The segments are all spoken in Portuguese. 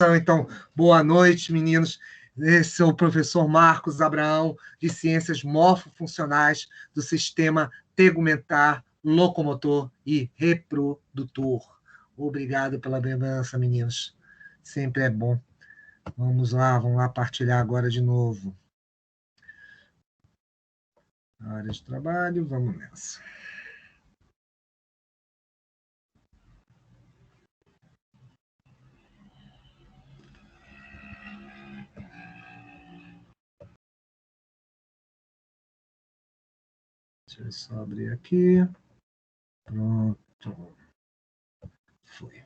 Então, boa noite, meninos. Esse é o professor Marcos Abraão, de Ciências Morfofuncionais do Sistema Tegumentar, Locomotor e Reprodutor. Obrigado pela lembrança, meninos. Sempre é bom. Vamos lá partilhar agora de novo. Área de trabalho, vamos nessa. Deixa eu só abrir aqui. Pronto. Foi.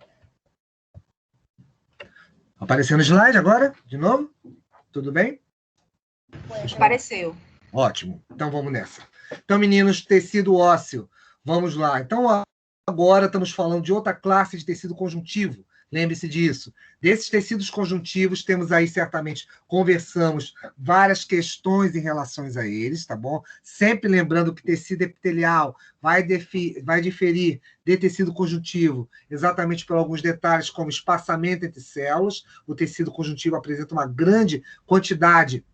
Aparecendo o slide agora, de novo? Tudo bem? Apareceu. Ótimo. Então, vamos nessa. Então, meninos, tecido ósseo. Vamos lá. Então, agora estamos falando de outra classe de tecido conjuntivo. Lembre-se disso. Desses tecidos conjuntivos, temos aí, certamente, conversamos várias questões em relação a eles, tá bom? Sempre lembrando que tecido epitelial vai diferir de tecido conjuntivo, exatamente por alguns detalhes, como espaçamento entre células. O tecido conjuntivo apresenta uma grande quantidade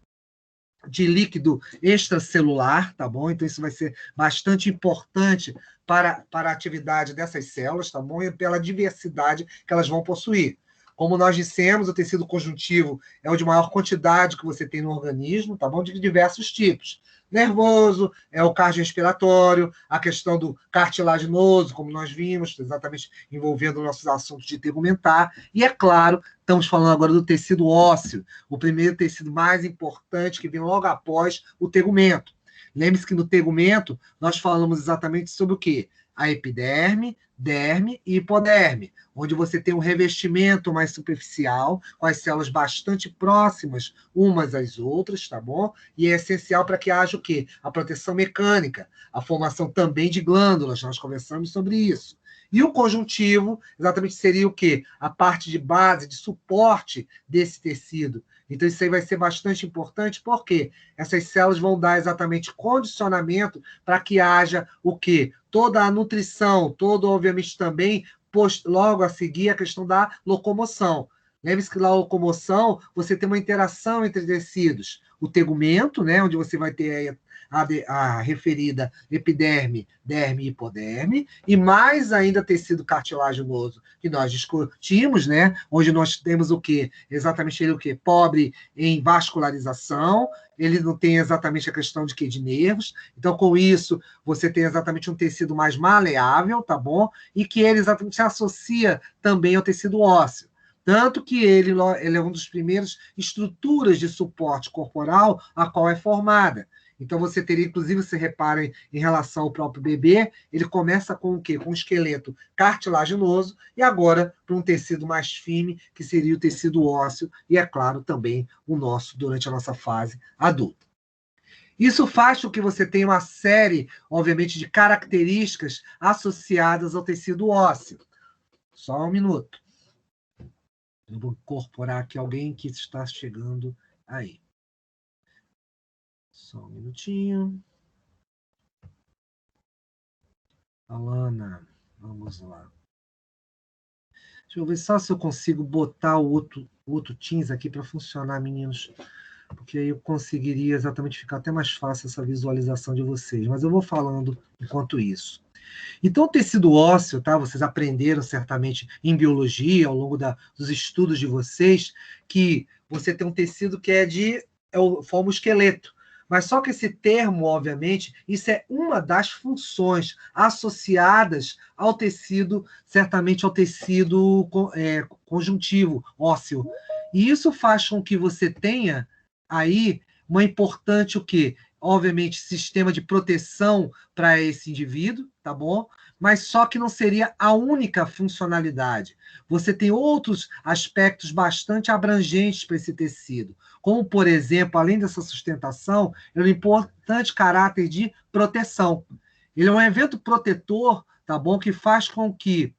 de líquido extracelular, tá bom? Então, isso vai ser bastante importante para a atividade dessas células, tá bom? E pela diversidade que elas vão possuir. Como nós dissemos, o tecido conjuntivo é o de maior quantidade que você tem no organismo, tá bom? De diversos tipos. Nervoso, é o cardiorrespiratório, a questão do cartilaginoso, como nós vimos, exatamente envolvendo nossos assuntos de tegumentar, e, é claro, estamos falando agora do tecido ósseo, o primeiro tecido mais importante que vem logo após o tegumento. Lembre-se que no tegumento nós falamos exatamente sobre o quê? A epiderme, derme e hipoderme, onde você tem um revestimento mais superficial, com as células bastante próximas umas às outras, tá bom? E é essencial para que haja o quê? A proteção mecânica, a formação também de glândulas, nós conversamos sobre isso. E o conjuntivo, exatamente, seria o quê? A parte de base, de suporte desse tecido. Então, isso aí vai ser bastante importante, porque essas células vão dar exatamente condicionamento para que haja o quê? Toda a nutrição, todo, obviamente, também, logo a seguir, a questão da locomoção. Lembre-se que na locomoção você tem uma interação entre tecidos. O tegumento, né, onde você vai ter a referida epiderme, derme e hipoderme, e mais ainda tecido cartilaginoso, que nós discutimos, né, onde nós temos o quê? Exatamente ele o quê? Pobre em vascularização, ele não tem exatamente a questão de quê? De nervos. Então, com isso, você tem exatamente um tecido mais maleável, tá bom? E que ele exatamente se associa também ao tecido ósseo. Tanto que ele é uma das primeiras estruturas de suporte corporal a qual é formada. Então, você teria, inclusive, se reparem em relação ao próprio bebê, ele começa com o quê? Com um esqueleto cartilaginoso e agora para um tecido mais firme, que seria o tecido ósseo, e, é claro, também o nosso durante a nossa fase adulta. Isso faz com que você tenha uma série, obviamente, de características associadas ao tecido ósseo. Só um minuto. Eu vou incorporar aqui alguém que está chegando aí. Só um minutinho. Alana, vamos lá. Deixa eu ver só se eu consigo botar o outro Teams aqui para funcionar, meninos. Porque aí eu conseguiria exatamente ficar até mais fácil essa visualização de vocês. Mas eu vou falando enquanto isso. Então, o tecido ósseo, tá? Vocês aprenderam certamente em biologia, ao longo dos estudos de vocês, que você tem um tecido que forma o esqueleto. Mas só que esse termo, obviamente, isso é uma das funções associadas ao tecido, certamente ao tecido conjuntivo, ósseo. E isso faz com que você tenha aí uma importante o quê? Obviamente, sistema de proteção para esse indivíduo, tá bom? Mas só que não seria a única funcionalidade. Você tem outros aspectos bastante abrangentes para esse tecido, como, por exemplo, além dessa sustentação, é um importante caráter de proteção. Ele é um evento protetor, tá bom? Que faz com que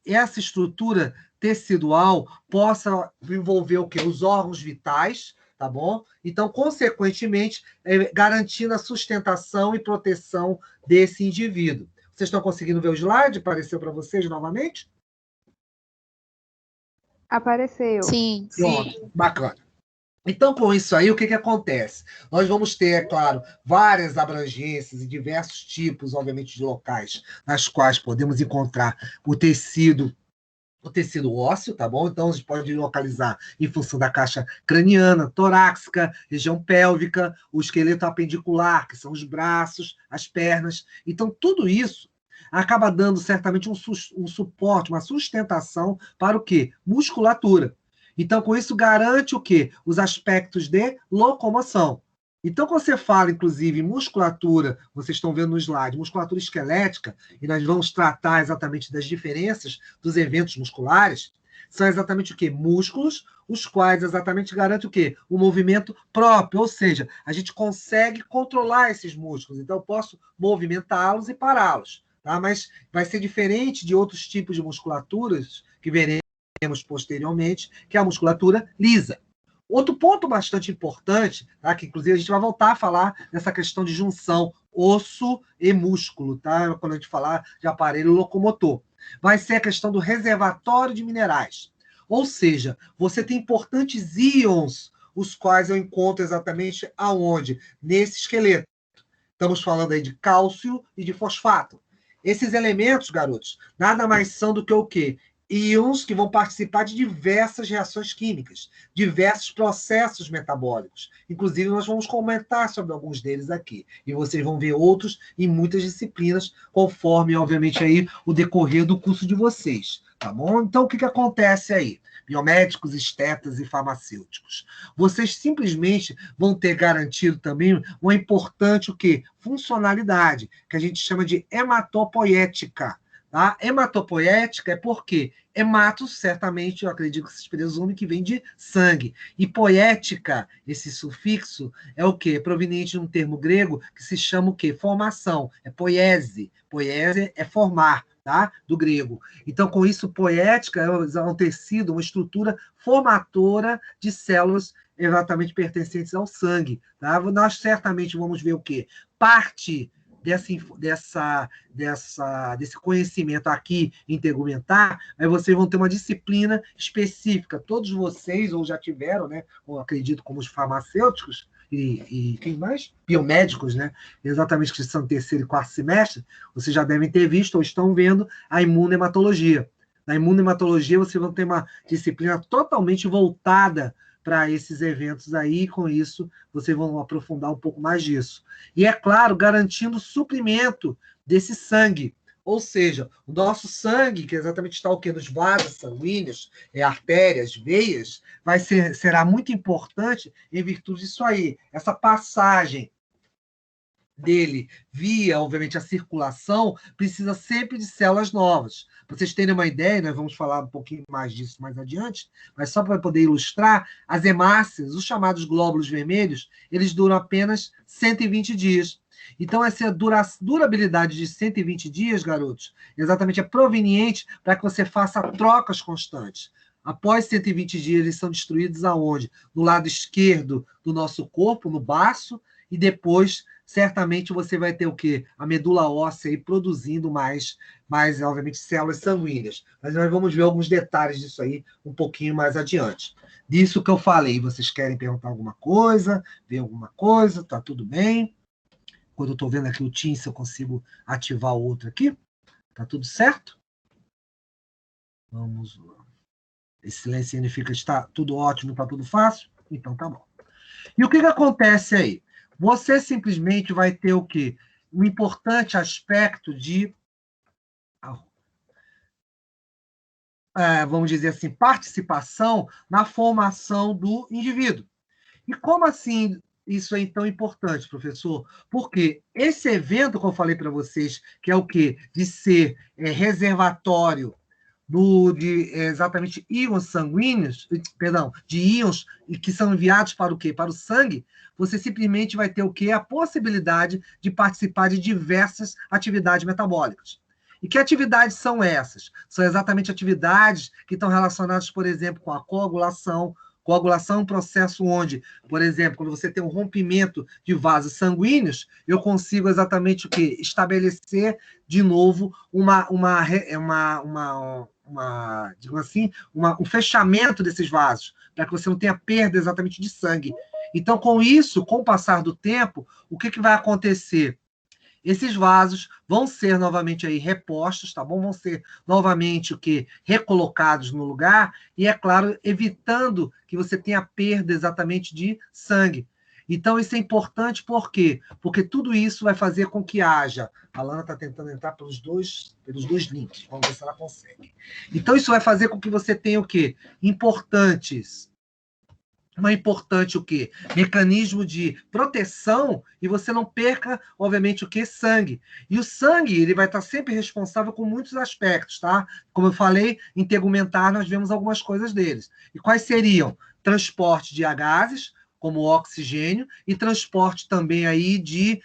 essa estrutura tecidual possa envolver o quê? Os órgãos vitais, tá bom? Então, consequentemente, garantindo a sustentação e proteção desse indivíduo. Vocês estão conseguindo ver o slide? Apareceu para vocês novamente? Apareceu. Sim, Pronto, sim. bacana. Então, com isso aí, o que acontece? Nós vamos ter, é claro, várias abrangências e diversos tipos, obviamente, de locais nas quais podemos encontrar o tecido ósseo, tá bom? Então, a gente pode localizar em função da caixa craniana, torácica, região pélvica, o esqueleto apendicular, que são os braços, as pernas. Então, tudo isso acaba dando certamente um suporte, uma sustentação para o quê? Musculatura. Então, com isso, garante o quê? Os aspectos de locomoção. Então, quando você fala, inclusive, em musculatura, vocês estão vendo no slide, musculatura esquelética, e nós vamos tratar exatamente das diferenças dos eventos musculares, são exatamente o quê? Músculos, os quais exatamente garantem o quê? O movimento próprio, ou seja, a gente consegue controlar esses músculos, então eu posso movimentá-los e pará-los, tá? Mas vai ser diferente de outros tipos de musculaturas que veremos posteriormente, que é a musculatura lisa. Outro ponto bastante importante, tá? Que inclusive a gente vai voltar a falar dessa questão de junção osso e músculo, tá? Quando a gente falar de aparelho locomotor, vai ser a questão do reservatório de minerais. Ou seja, você tem importantes íons, os quais eu encontro exatamente aonde? Nesse esqueleto. Estamos falando aí de cálcio e de fosfato. Esses elementos, garotos, nada mais são do que o quê? Íons que vão participar de diversas reações químicas, diversos processos metabólicos. Inclusive, nós vamos comentar sobre alguns deles aqui. E vocês vão ver outros em muitas disciplinas, conforme, obviamente, aí o decorrer do curso de vocês. Tá bom? Então, o que acontece aí? Biomédicos, estetas e farmacêuticos. Vocês simplesmente vão ter garantido também uma importante o quê? Funcionalidade, que a gente chama de hematopoética. Tá? Hematopoética é porque hemato, certamente, eu acredito que se presume que vem de sangue. E poética, esse sufixo, é o quê? É proveniente de um termo grego que se chama o quê? Formação. É poiese. Poiese é formar, tá? Do grego. Então, com isso, poética é um tecido, uma estrutura formadora de células exatamente pertencentes ao sangue. Tá? Nós certamente vamos ver o quê? Parte desse conhecimento aqui integumentar, aí vocês vão ter uma disciplina específica. Todos vocês, ou já tiveram, né? Ou acredito como os farmacêuticos, e quem mais? Biomédicos, né? Exatamente, que são terceiro e quarto semestre, vocês já devem ter visto ou estão vendo a imunohematologia. Na imunohematologia, vocês vão ter uma disciplina totalmente voltada para esses eventos aí, e com isso vocês vão aprofundar um pouco mais disso. E, é claro, garantindo o suprimento desse sangue, ou seja, o nosso sangue, que exatamente está o quê? Nos vasos sanguíneos, artérias, veias, será muito importante em virtude disso aí, essa passagem dele via, obviamente, a circulação, precisa sempre de células novas. Para vocês terem uma ideia, nós vamos falar um pouquinho mais disso mais adiante, mas só para poder ilustrar, as hemácias, os chamados glóbulos vermelhos, eles duram apenas 120 dias. Então, essa durabilidade de 120 dias, garotos, exatamente é proveniente para que você faça trocas constantes. Após 120 dias, eles são destruídos aonde? No lado esquerdo do nosso corpo, no baço, e depois, certamente, você vai ter o quê? A medula óssea aí produzindo mais, obviamente, células sanguíneas. Mas nós vamos ver alguns detalhes disso aí um pouquinho mais adiante. Disso que eu falei, vocês querem perguntar alguma coisa, ver alguma coisa, tá tudo bem? Quando eu estou vendo aqui o Teams, se eu consigo ativar o outro aqui, tá tudo certo? Vamos lá. Esse silêncio significa que está tudo ótimo, está tudo fácil? Então tá bom. E o que acontece aí? Você simplesmente vai ter o quê? Um importante aspecto de, vamos dizer assim, participação na formação do indivíduo. E como assim isso é tão importante, professor? Porque esse evento que eu falei para vocês, que é o quê? De ser reservatório de exatamente íons sanguíneos, perdão, de íons que são enviados para o quê? Para o sangue, você simplesmente vai ter o quê? A possibilidade de participar de diversas atividades metabólicas. E que atividades são essas? São exatamente atividades que estão relacionadas, por exemplo, com a coagulação. Coagulação é um processo onde, por exemplo, quando você tem um rompimento de vasos sanguíneos, eu consigo exatamente o quê? Estabelecer de novo digamos assim, um fechamento desses vasos, para que você não tenha perda exatamente de sangue. Então, com isso, com o passar do tempo, o que vai acontecer? Esses vasos vão ser novamente aí repostos, tá bom? Vão ser novamente o quê? Recolocados no lugar e, é claro, evitando que você tenha perda exatamente de sangue. Então, isso é importante por quê? Porque tudo isso vai fazer com que haja... A Lana está tentando entrar pelos dois links. Vamos ver se ela consegue. Então, isso vai fazer com que você tenha o quê? Importante o quê? Mecanismo de proteção e você não perca, obviamente, o quê? Sangue. E o sangue, ele vai estar sempre responsável com muitos aspectos, tá? Como eu falei, em tegumentar, nós vemos algumas coisas deles. E quais seriam? Transporte de gases, como o oxigênio, e transporte também aí de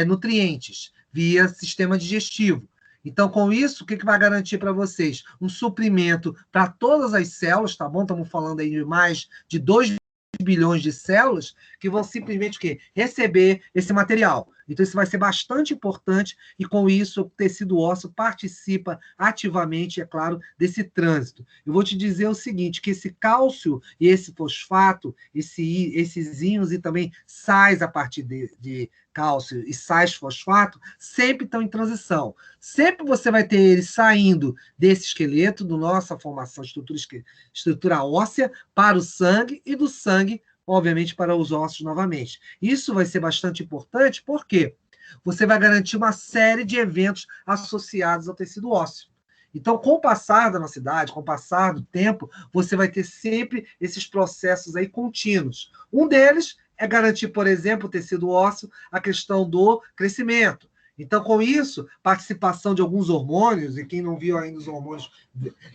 nutrientes, via sistema digestivo. Então, com isso, o que vai garantir para vocês? Um suprimento para todas as células, tá bom? Estamos falando aí de mais de 2 bilhões de células que vão simplesmente o quê? Receber esse material. Então, isso vai ser bastante importante e, com isso, o tecido ósseo participa ativamente, é claro, desse trânsito. Eu vou te dizer o seguinte, que esse cálcio e esse fosfato, esses íons e também sais a partir de cálcio e sais fosfato, sempre estão em transição. Sempre você vai ter eles saindo desse esqueleto, da nossa formação, estrutura óssea, para o sangue e do sangue, obviamente, para os ossos novamente. Isso vai ser bastante importante, porque você vai garantir uma série de eventos associados ao tecido ósseo. Então, com o passar da nossa idade, com o passar do tempo, você vai ter sempre esses processos aí contínuos. Um deles é garantir, por exemplo, o tecido ósseo, a questão do crescimento. Então, com isso, participação de alguns hormônios, e quem não viu ainda os hormônios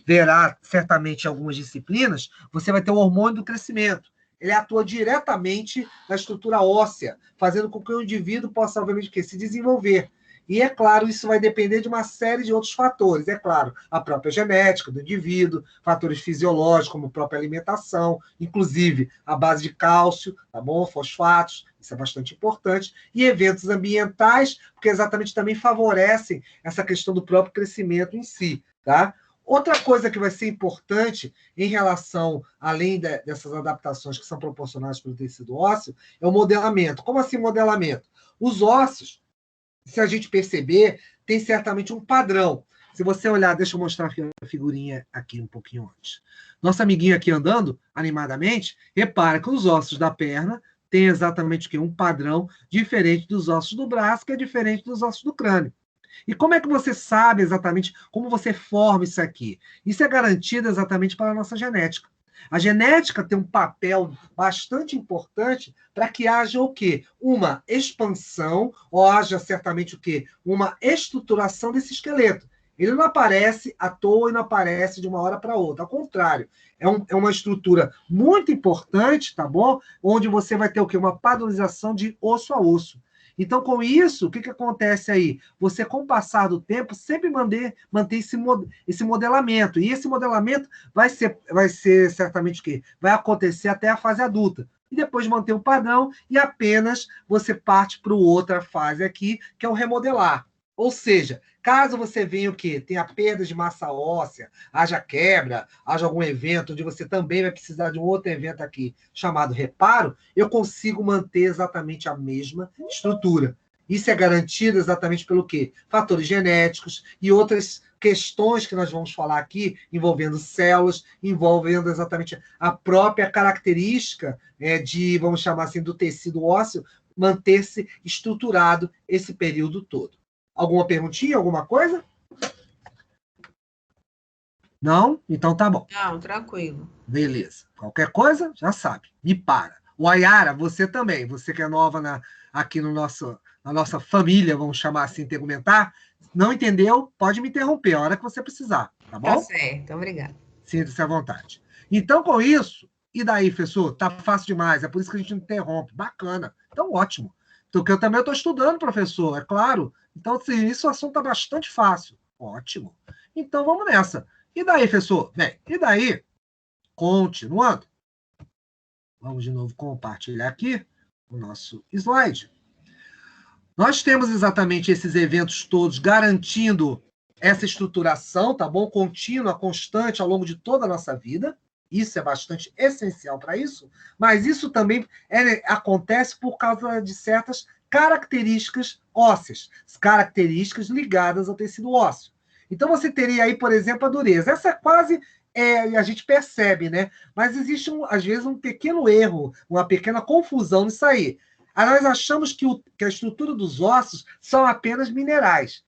verá certamente algumas disciplinas, você vai ter o hormônio do crescimento. Ele atua diretamente na estrutura óssea, fazendo com que o indivíduo possa, obviamente, se desenvolver. E, é claro, isso vai depender de uma série de outros fatores. É claro, a própria genética do indivíduo, fatores fisiológicos, como a própria alimentação, inclusive a base de cálcio, tá bom? Fosfatos, isso é bastante importante, e eventos ambientais, porque exatamente também favorecem essa questão do próprio crescimento em si, tá? Outra coisa que vai ser importante em relação, além dessas adaptações que são proporcionadas pelo tecido ósseo, é o modelamento. Como assim modelamento? Os ossos, se a gente perceber, tem certamente um padrão. Se você olhar, deixa eu mostrar a figurinha aqui um pouquinho antes. Nosso amiguinho aqui andando animadamente, repara que os ossos da perna têm exatamente o quê? Um padrão diferente dos ossos do braço, que é diferente dos ossos do crânio. E como é que você sabe exatamente como você forma isso aqui? Isso é garantido exatamente pela nossa genética. A genética tem um papel bastante importante para que haja o quê? Uma expansão, ou haja certamente o quê? Uma estruturação desse esqueleto. Ele não aparece à toa e não aparece de uma hora para outra. Ao contrário, é uma estrutura muito importante, tá bom? Onde você vai ter o quê? Uma padronização de osso a osso. Então, com isso, o que acontece aí? Você, com o passar do tempo, sempre manter esse modelamento. E esse modelamento vai ser certamente o quê? Vai acontecer até a fase adulta. E depois manter o padrão e apenas você parte para outra fase aqui, que é o remodelar. Ou seja, caso você venha o quê? Tenha perda de massa óssea, haja quebra, haja algum evento onde você também vai precisar de um outro evento aqui chamado reparo, eu consigo manter exatamente a mesma estrutura. Isso é garantido exatamente pelo quê? Fatores genéticos e outras questões que nós vamos falar aqui, envolvendo células, envolvendo exatamente a própria característica vamos chamar assim, do tecido ósseo, manter-se estruturado esse período todo. Alguma perguntinha, alguma coisa? Não? Então tá bom. Não, tranquilo. Beleza. Qualquer coisa, já sabe. Me para. O Ayara, você também. Você que é nova aqui na nossa família, vamos chamar assim, tegumentar. Não entendeu? Pode me interromper a hora que você precisar. Tá bom? Tá certo, obrigada. Sinta-se à vontade. Então, com isso, e daí, professor? Tá fácil demais. É por isso que a gente interrompe. Bacana. Então, ótimo. Porque eu também estou estudando, professor, é claro. Então, assim, isso o assunto está bastante fácil. Ótimo. Então, vamos nessa. E daí, professor? Bem, e daí, continuando. Vamos de novo compartilhar aqui o nosso slide. Nós temos exatamente esses eventos todos garantindo essa estruturação, tá bom? Contínua, constante ao longo de toda a nossa vida. Isso é bastante essencial para isso, mas isso também acontece por causa de certas características ósseas, características ligadas ao tecido ósseo. Então você teria aí, por exemplo, a dureza. Essa é quase, a gente percebe, né? Mas existe, às vezes, um pequeno erro, uma pequena confusão nisso aí. Aí nós achamos que a estrutura dos ossos são apenas minerais.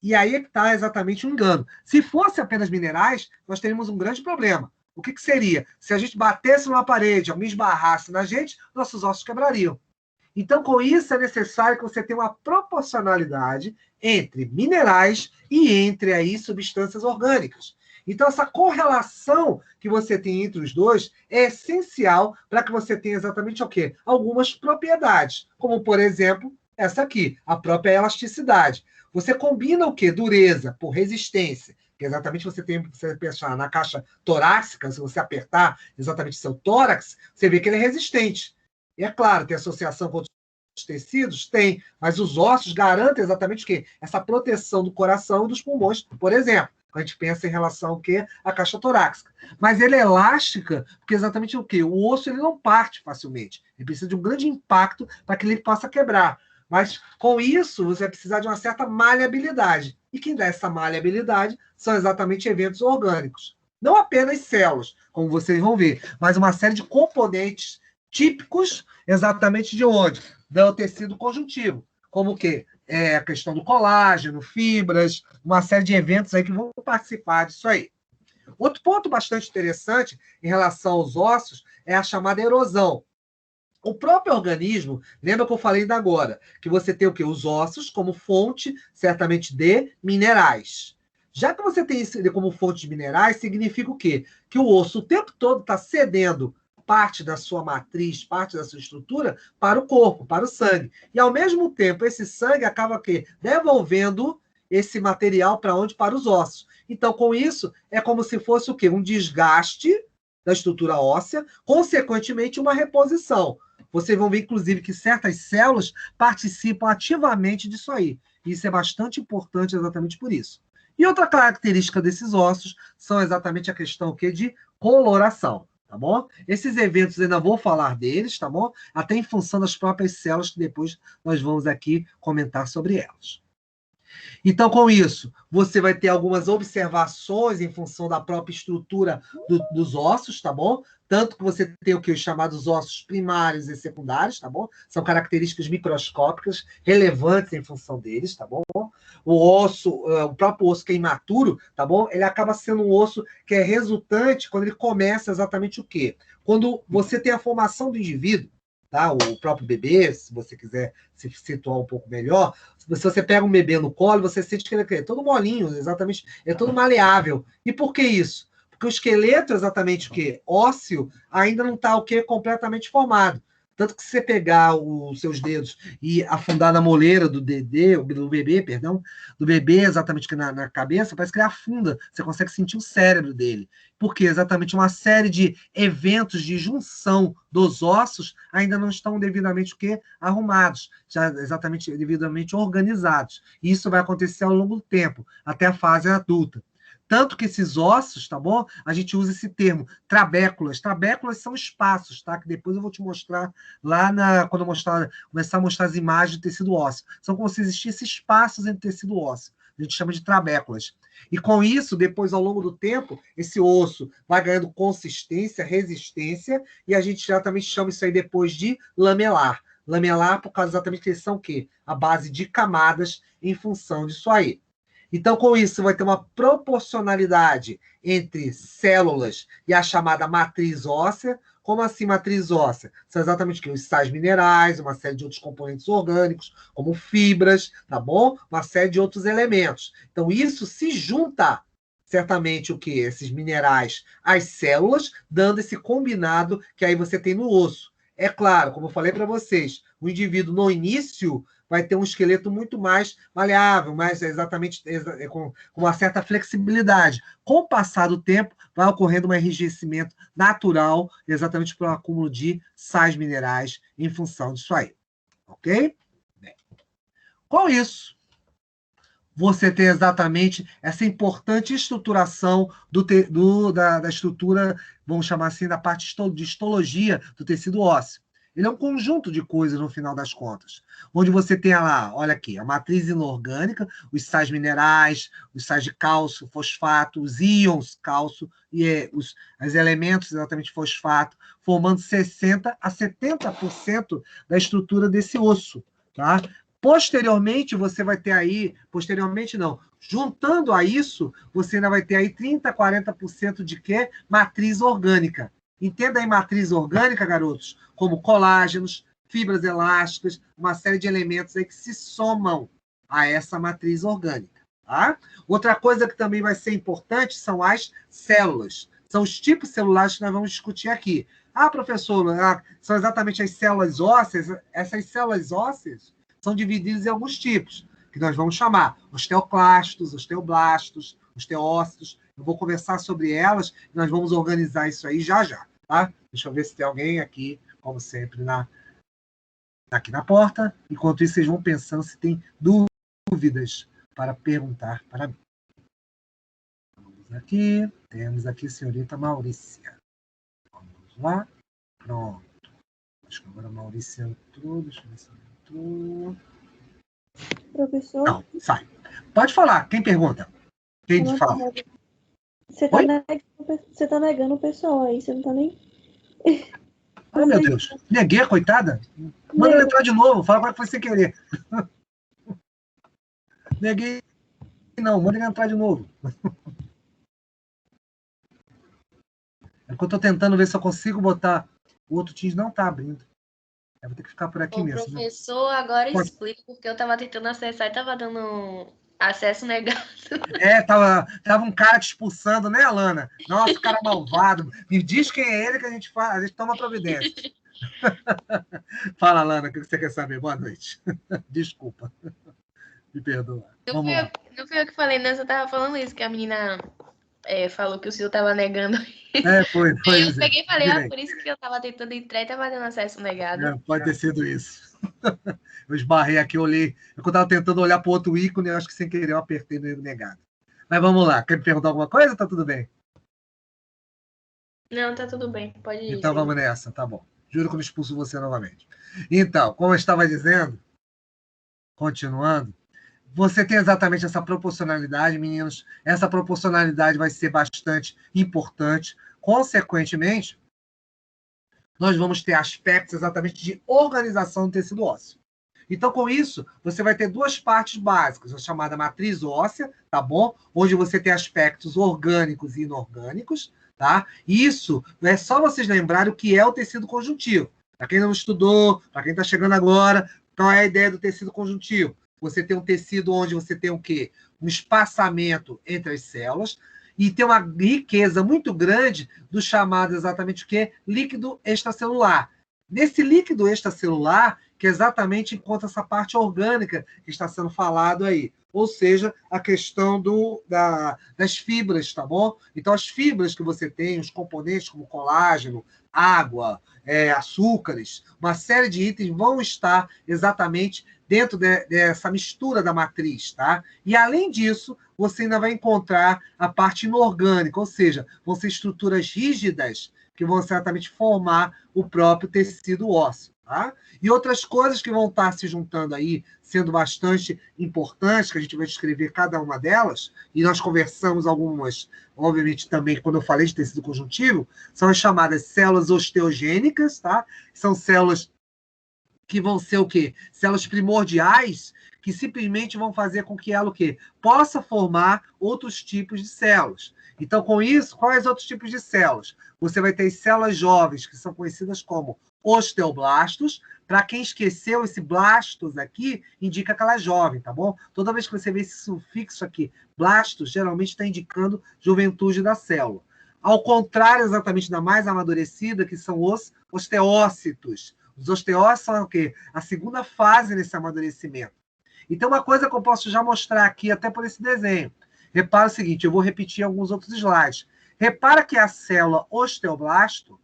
E aí é que está exatamente o engano. Se fosse apenas minerais, nós teríamos um grande problema. O que seria? Se a gente batesse numa parede, alguém esbarrasse na gente, nossos ossos quebrariam. Então, com isso, é necessário que você tenha uma proporcionalidade entre minerais e entre aí substâncias orgânicas. Então, essa correlação que você tem entre os dois é essencial para que você tenha exatamente o quê? Algumas propriedades, como, por exemplo, essa aqui, a própria elasticidade. Você combina o quê? Dureza por resistência, que exatamente você tem que pensar na caixa torácica, se você apertar exatamente seu tórax, você vê que ele é resistente. E é claro, tem associação com outros tecidos? Tem, mas os ossos garantem exatamente o quê? Essa proteção do coração e dos pulmões, por exemplo. Quando a gente pensa em relação ao quê? À caixa torácica. Mas ele é elástica, porque exatamente o quê? O osso ele não parte facilmente. Ele precisa de um grande impacto para que ele possa quebrar. Mas, com isso, você vai precisar de uma certa maleabilidade. E quem dá essa maleabilidade são exatamente eventos orgânicos. Não apenas células, como vocês vão ver, mas uma série de componentes típicos exatamente de onde? Do tecido conjuntivo. Como o quê? A questão do colágeno, fibras, uma série de eventos aí que vão participar disso aí. Outro ponto bastante interessante em relação aos ossos é a chamada erosão. O próprio organismo, lembra que eu falei ainda agora, que você tem o quê? Os ossos como fonte, certamente, de minerais. Já que você tem isso como fonte de minerais, significa o quê? Que o osso o tempo todo está cedendo parte da sua matriz, parte da sua estrutura para o corpo, para o sangue. E, ao mesmo tempo, esse sangue acaba o quê? Devolvendo esse material para onde? Para os ossos. Então, com isso, é como se fosse o quê? Um desgaste da estrutura óssea, consequentemente, uma reposição. Vocês vão ver, inclusive, que certas células participam ativamente disso aí. Isso é bastante importante exatamente por isso. E outra característica desses ossos são exatamente a questão de coloração, tá bom? Esses eventos eu ainda vou falar deles, tá bom? Até em função das próprias células, que depois nós vamos aqui comentar sobre elas. Então, com isso, você vai ter algumas observações em função da própria estrutura dos ossos, tá bom? Tanto que você tem o que os chamados ossos primários e secundários, tá bom? São características microscópicas relevantes em função deles, tá bom? O próprio osso que é imaturo, tá bom? Ele acaba sendo um osso que é resultante quando ele começa exatamente o quê? Quando você tem a formação do indivíduo, tá? O próprio bebê, se você quiser se situar um pouco melhor, se você pega um bebê no colo, você sente que ele é todo molinho, exatamente, é todo maleável. E por que isso? Porque o esqueleto, exatamente o quê? Ósseo, ainda não está o quê? Completamente formado. Tanto que se você pegar os seus dedos e afundar na moleira do bebê, do bebê exatamente aqui na cabeça, parece que ele afunda. Você consegue sentir o cérebro dele. Porque exatamente uma série de eventos de junção dos ossos ainda não estão devidamente o quê? Arrumados, já exatamente devidamente organizados. E isso vai acontecer ao longo do tempo, até a fase adulta. Tanto que esses ossos, tá bom? A gente usa esse termo, trabéculas. Trabéculas são espaços, tá? Que depois eu vou te mostrar quando eu começar a mostrar as imagens do tecido ósseo. São como se existissem espaços entre tecido ósseo. A gente chama de trabéculas. E com isso, depois, ao longo do tempo, esse osso vai ganhando consistência, resistência, e a gente já também chama isso aí depois de lamelar. Lamelar por causa exatamente que eles são o quê? A base de camadas em função disso aí. Então, com isso, você vai ter uma proporcionalidade entre células e a chamada matriz óssea. Como assim matriz óssea? São exatamente o quê? Os sais minerais, uma série de outros componentes orgânicos, como fibras, tá bom? Uma série de outros elementos. Então, isso se junta, certamente, o quê? Esses minerais às células, dando esse combinado que aí você tem no osso. É claro, como eu falei para vocês, o indivíduo no início vai ter um esqueleto muito mais maleável, mais exatamente com uma certa flexibilidade. Com o passar do tempo, vai ocorrendo um enrijecimento natural, exatamente pelo acúmulo de sais minerais em função disso aí. Ok? Bem, com isso, você tem exatamente essa importante estruturação da estrutura, vamos chamar assim, da parte de histologia do tecido ósseo. Ele é um conjunto de coisas, no final das contas, onde você tem lá, olha aqui, a matriz inorgânica, os sais minerais, os sais de cálcio, fosfato, os íons cálcio e os elementos exatamente fosfato, formando 60% a 70% da estrutura desse osso, tá? Posteriormente, você vai ter aí, posteriormente não, juntando a isso, você ainda vai ter aí 30% a 40% de quê? Matriz orgânica. Entenda aí matriz orgânica, garotos, como colágenos, fibras elásticas, uma série de elementos aí que se somam a essa matriz orgânica. Tá? Outra coisa que também vai ser importante são as células. São os tipos celulares que nós vamos discutir aqui. Ah, professor, são exatamente as células ósseas. Essas células ósseas são divididas em alguns tipos, que nós vamos chamar osteoclastos, osteoblastos, osteócitos. Eu vou conversar sobre elas e nós vamos organizar isso aí já já, tá? Deixa eu ver se tem alguém aqui, como sempre, aqui na porta. Enquanto isso, vocês vão pensando se tem dúvidas para perguntar para mim. Vamos aqui. Temos aqui a senhorita Maurícia. Vamos lá. Pronto. Acho que agora a Maurícia entrou. Deixa eu ver se ela entrou. Professor? Não, sai. Pode falar. Quem pergunta? Quem fala? Você tá negando o pessoal aí, você não tá nem... Ai, meu Deus. Neguei, coitada? Manda ela entrar de novo. Fala agora que foi sem querer. Neguei. Não, manda ele entrar de novo. É que eu tô tentando ver se eu consigo botar... O outro Teams não tá abrindo. Eu vou ter que ficar por aqui mesmo. Professor, agora explica, porque eu tava tentando acessar e tava dando acesso negado. Tava um cara te expulsando, né, Alana? Nossa, cara malvado. Me diz quem é ele que a gente toma providência. Fala, Alana, o que você quer saber? Boa noite. Desculpa. Me perdoa. Vamos lá. Não fui eu que falei, né? Eu tava falando isso, que a menina falou que o senhor tava negando. Foi. Eu peguei e falei, por isso que eu tava tentando entrar e tava dando acesso negado. Pode ter sido isso. Eu esbarrei aqui, olhei. Eu tava tentando olhar para o outro ícone, eu acho que sem querer eu apertei no negado. Mas vamos lá. Quer me perguntar alguma coisa ou tá tudo bem? Não, tá tudo bem. Pode ir. Então vamos nessa, tá bom. Juro que eu não expulso você novamente. Então, como eu estava dizendo, continuando, você tem exatamente essa proporcionalidade, meninos. Essa proporcionalidade vai ser bastante importante. Consequentemente, nós vamos ter aspectos exatamente de organização do tecido ósseo. Então, com isso, você vai ter duas partes básicas, a chamada matriz óssea, tá bom? Onde você tem aspectos orgânicos e inorgânicos, tá? Isso é só vocês lembrarem o que é o tecido conjuntivo. Para quem não estudou, para quem está chegando agora, qual é a ideia do tecido conjuntivo? Você tem um tecido onde você tem o quê? Um espaçamento entre as células e tem uma riqueza muito grande do chamado exatamente o quê? Líquido extracelular. Nesse líquido extracelular, que exatamente encontra essa parte orgânica que está sendo falado aí. Ou seja, a questão das fibras, tá bom? Então, as fibras que você tem, os componentes como colágeno, água, açúcares, uma série de itens vão estar exatamente dentro dessa mistura da matriz, tá? E, além disso, você ainda vai encontrar a parte inorgânica, ou seja, vão ser estruturas rígidas que vão certamente formar o próprio tecido ósseo, tá? E outras coisas que vão estar se juntando aí, sendo bastante importantes, que a gente vai descrever cada uma delas, e nós conversamos algumas, obviamente, também, quando eu falei de tecido conjuntivo, são as chamadas células osteogênicas, tá? São células que vão ser o quê? Células primordiais que simplesmente vão fazer com que ela o quê? Possa formar outros tipos de células. Então, com isso, quais outros tipos de células? Você vai ter as células jovens, que são conhecidas como osteoblastos. Para quem esqueceu, esse blastos aqui indica aquela jovem, tá bom? Toda vez que você vê esse sufixo aqui, blastos, geralmente está indicando juventude da célula. Ao contrário, exatamente, da mais amadurecida, que são os osteócitos. Os osteócitos são o quê? A segunda fase nesse amadurecimento. Então, uma coisa que eu posso já mostrar aqui, até por esse desenho. Repara o seguinte, eu vou repetir alguns outros slides. Repara que a célula osteoblasto,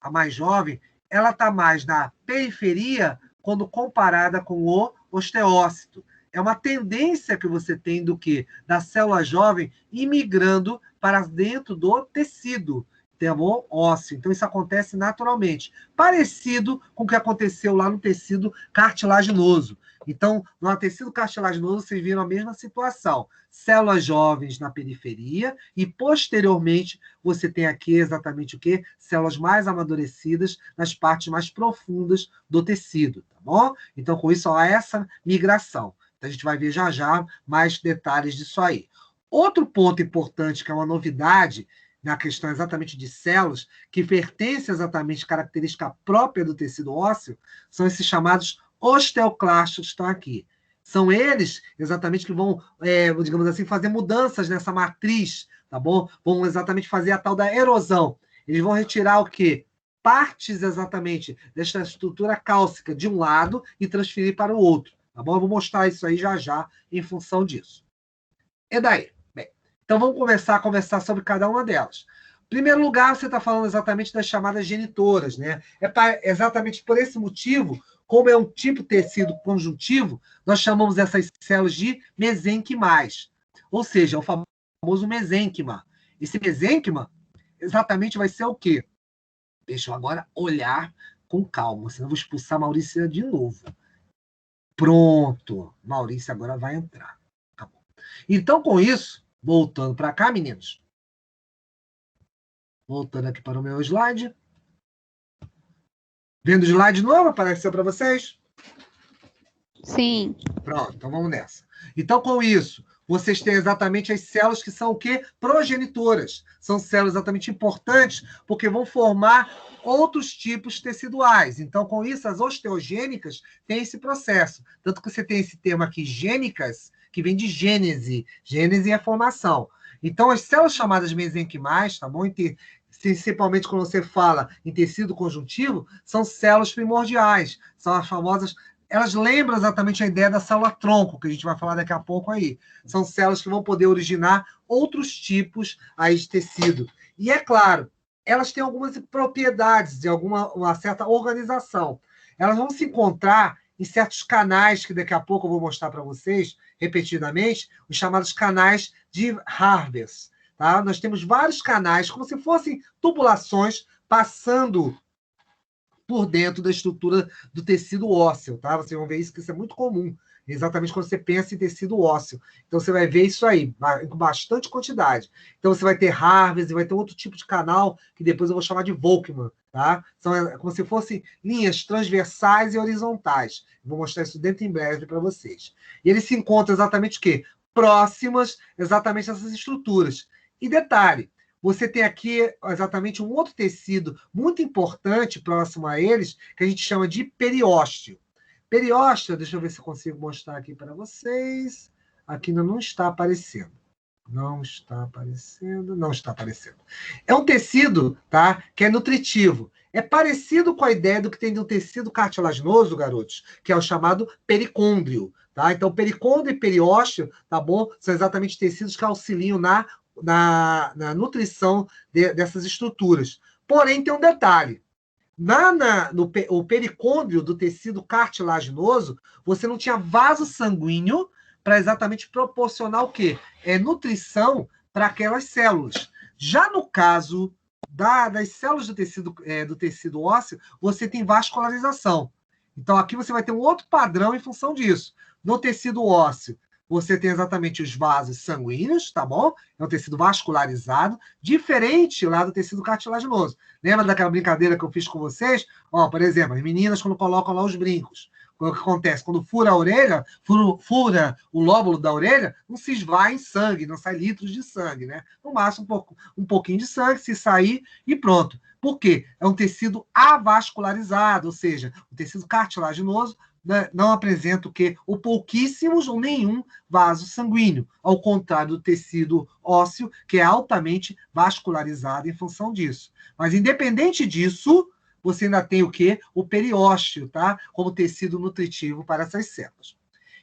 a mais jovem, ela está mais na periferia quando comparada com o osteócito. é uma tendência que você tem do quê? Da célula jovem imigrando para dentro do tecido, tá bom? Ósseo. Então, isso acontece naturalmente. Parecido com o que aconteceu lá no tecido cartilaginoso. Então, no tecido cartilaginoso, vocês viram a mesma situação. Células jovens na periferia e, posteriormente, você tem aqui exatamente o quê? Células mais amadurecidas nas partes mais profundas do tecido, tá bom? Então, com isso, há essa migração. Então, a gente vai ver já já mais detalhes disso aí. Outro ponto importante, que é uma novidade na questão exatamente de células, que pertence exatamente à característica própria do tecido ósseo, são esses chamados osteoclastos que estão aqui. São eles, exatamente, que vão, digamos assim, fazer mudanças nessa matriz, tá bom? Vão exatamente fazer a tal da erosão. Eles vão retirar o quê? Partes, exatamente, desta estrutura cálcica de um lado e transferir para o outro, tá bom? Eu vou mostrar isso aí já já em função disso. E daí? Bem, então vamos começar a conversar sobre cada uma delas. Em primeiro lugar, você está falando exatamente das chamadas genitoras, né? Exatamente por esse motivo, como é um tipo de tecido conjuntivo, nós chamamos essas células de mesenquimais. Ou seja, o famoso mesênquima. Esse mesênquima exatamente vai ser o quê? Deixa eu agora olhar com calma, senão eu vou expulsar a Maurícia de novo. Pronto. Maurícia agora vai entrar. Tá bom. Então, com isso, voltando para cá, meninos. Voltando aqui para o meu slide. Vendo o slide novo? Apareceu para vocês? Sim. Pronto, então vamos nessa. Então, com isso, vocês têm exatamente as células que são o quê? Progenitoras. São células exatamente importantes porque vão formar outros tipos teciduais. Então, com isso, as osteogênicas têm esse processo. Tanto que você tem esse termo aqui, gênicas, que vem de gênese. Gênese é formação. Então, as células chamadas mesenquimais, tá bom? Principalmente quando você fala em tecido conjuntivo, são células primordiais. São as famosas... Elas lembram exatamente a ideia da célula-tronco, que a gente vai falar daqui a pouco aí. São células que vão poder originar outros tipos aí de tecido. E, é claro, elas têm algumas propriedades de uma certa organização. Elas vão se encontrar em certos canais, que daqui a pouco eu vou mostrar para vocês, repetidamente, os chamados canais de Harvest. Tá? Nós temos vários canais, como se fossem tubulações, passando por dentro da estrutura do tecido ósseo, tá? Vocês vão ver isso, que isso é muito comum, exatamente quando você pensa em tecido ósseo. Então, você vai ver isso aí, com bastante quantidade. Então, você vai ter Harvest, vai ter outro tipo de canal, que depois eu vou chamar de Volkmann, tá? São como se fossem linhas transversais e horizontais. Vou mostrar isso dentro em breve para vocês. E eles se encontram exatamente o quê? Próximas exatamente a essas estruturas. E detalhe, você tem aqui exatamente um outro tecido muito importante próximo a eles, que a gente chama de periósteo. Periósteo, deixa eu ver se eu consigo mostrar aqui para vocês. Aqui ainda não está aparecendo. Não está aparecendo, não está aparecendo. É um tecido, tá, que é nutritivo. É parecido com a ideia do que tem de um tecido cartilaginoso, garotos, que é o chamado pericôndrio. Tá? Então, pericôndrio e periósteo, tá bom? São exatamente tecidos que auxiliam na nutrição dessas estruturas. Porém, tem um detalhe. O pericôndrio do tecido cartilaginoso, você não tinha vaso sanguíneo para exatamente proporcionar o quê? Nutrição para aquelas células. Já no caso das células do tecido ósseo, você tem vascularização. Então, aqui você vai ter um outro padrão em função disso. No tecido ósseo, você tem exatamente os vasos sanguíneos, tá bom? É um tecido vascularizado, diferente lá do tecido cartilaginoso. Lembra daquela brincadeira que eu fiz com vocês? Ó, por exemplo, as meninas quando colocam lá os brincos. O que acontece? Quando fura a orelha, fura o lóbulo da orelha, não se esvai em sangue, não sai litros de sangue, né? No máximo um pouquinho de sangue, se sair, e pronto. Por quê? É um tecido avascularizado, ou seja, o tecido cartilaginoso não apresenta o quê? Ou pouquíssimos ou nenhum vaso sanguíneo, ao contrário do tecido ósseo, que é altamente vascularizado em função disso. Mas, independente disso, você ainda tem o quê? O periósteo, tá? Como tecido nutritivo para essas células.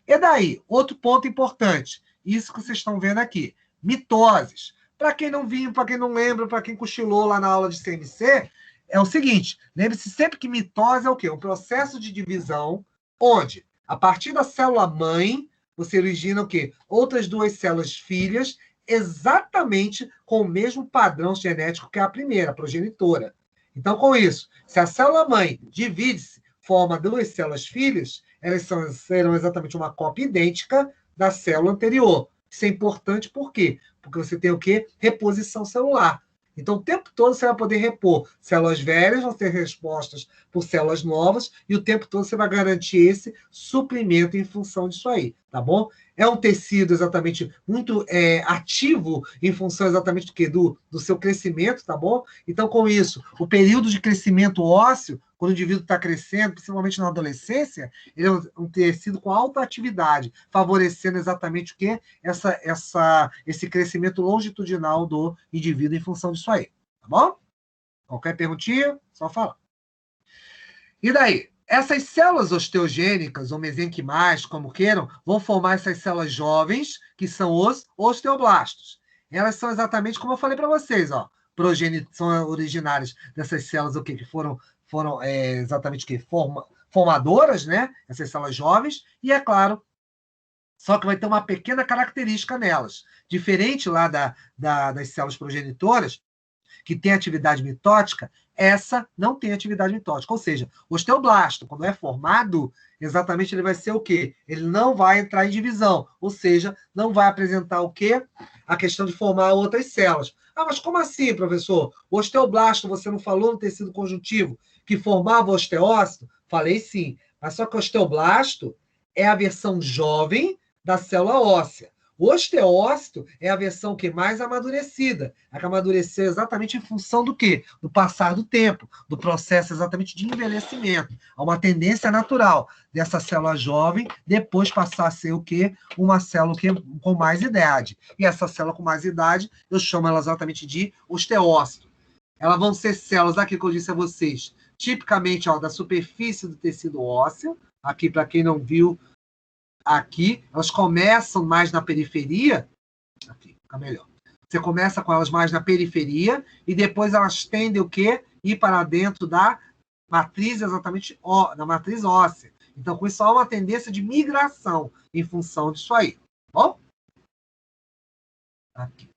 E daí, outro ponto importante, isso que vocês estão vendo aqui, mitoses. Para quem não viu, para quem não lembra, para quem cochilou lá na aula de CMC, é o seguinte, lembre-se sempre que mitose é o quê? Um processo de divisão onde, a partir da célula-mãe, você origina o quê? Outras duas células filhas, exatamente com o mesmo padrão genético que a primeira, a progenitora. Então, com isso, se a célula-mãe divide-se, forma duas células filhas, elas serão exatamente uma cópia idêntica da célula anterior. Isso é importante por quê? Porque você tem o quê? Reposição celular. Então, o tempo todo você vai poder repor. Células velhas vão ser respostas por células novas e o tempo todo você vai garantir esse suprimento em função disso aí, tá bom? É um tecido exatamente muito ativo em função exatamente do quê? Do seu crescimento, tá bom? Então, com isso, o período de crescimento ósseo, quando o indivíduo está crescendo, principalmente na adolescência, ele é um tecido com alta atividade, favorecendo exatamente o quê? Esse crescimento longitudinal do indivíduo em função disso aí, tá bom? Qualquer perguntinha, só falar. E daí? Essas células osteogênicas, ou mesenquimais, como queiram, vão formar essas células jovens, que são os osteoblastos. Elas são exatamente como eu falei para vocês, ó, são originárias dessas células o quê? Que foram exatamente o quê? Formadoras, né? Essas células jovens, e é claro, só que vai ter uma pequena característica nelas. Diferente lá das células progenitoras, que tem atividade mitótica, essa não tem atividade mitótica. Ou seja, o osteoblasto, quando é formado, exatamente ele vai ser o quê? Ele não vai entrar em divisão, ou seja, não vai apresentar o quê? A questão de formar outras células. Ah, mas como assim, professor? O osteoblasto, você não falou no tecido conjuntivo que formava o osteócito? Falei sim, mas só que o osteoblasto é a versão jovem da célula óssea. O osteócito é a versão que mais amadurecida, a que amadureceu exatamente em função do quê? Do passar do tempo, do processo exatamente de envelhecimento. Há uma tendência natural dessa célula jovem depois passar a ser o quê? Uma célula com mais idade. E essa célula com mais idade, eu chamo ela exatamente de osteócito. Elas vão ser células, aqui que eu disse a vocês, tipicamente da superfície do tecido ósseo, aqui para quem não viu, aqui, elas começam mais na periferia, aqui, fica melhor. Você começa com elas mais na periferia e depois elas tendem o quê? Ir para dentro da matriz exatamente da matriz óssea. Então, com isso há uma tendência de migração em função disso aí. Tá bom? Aqui.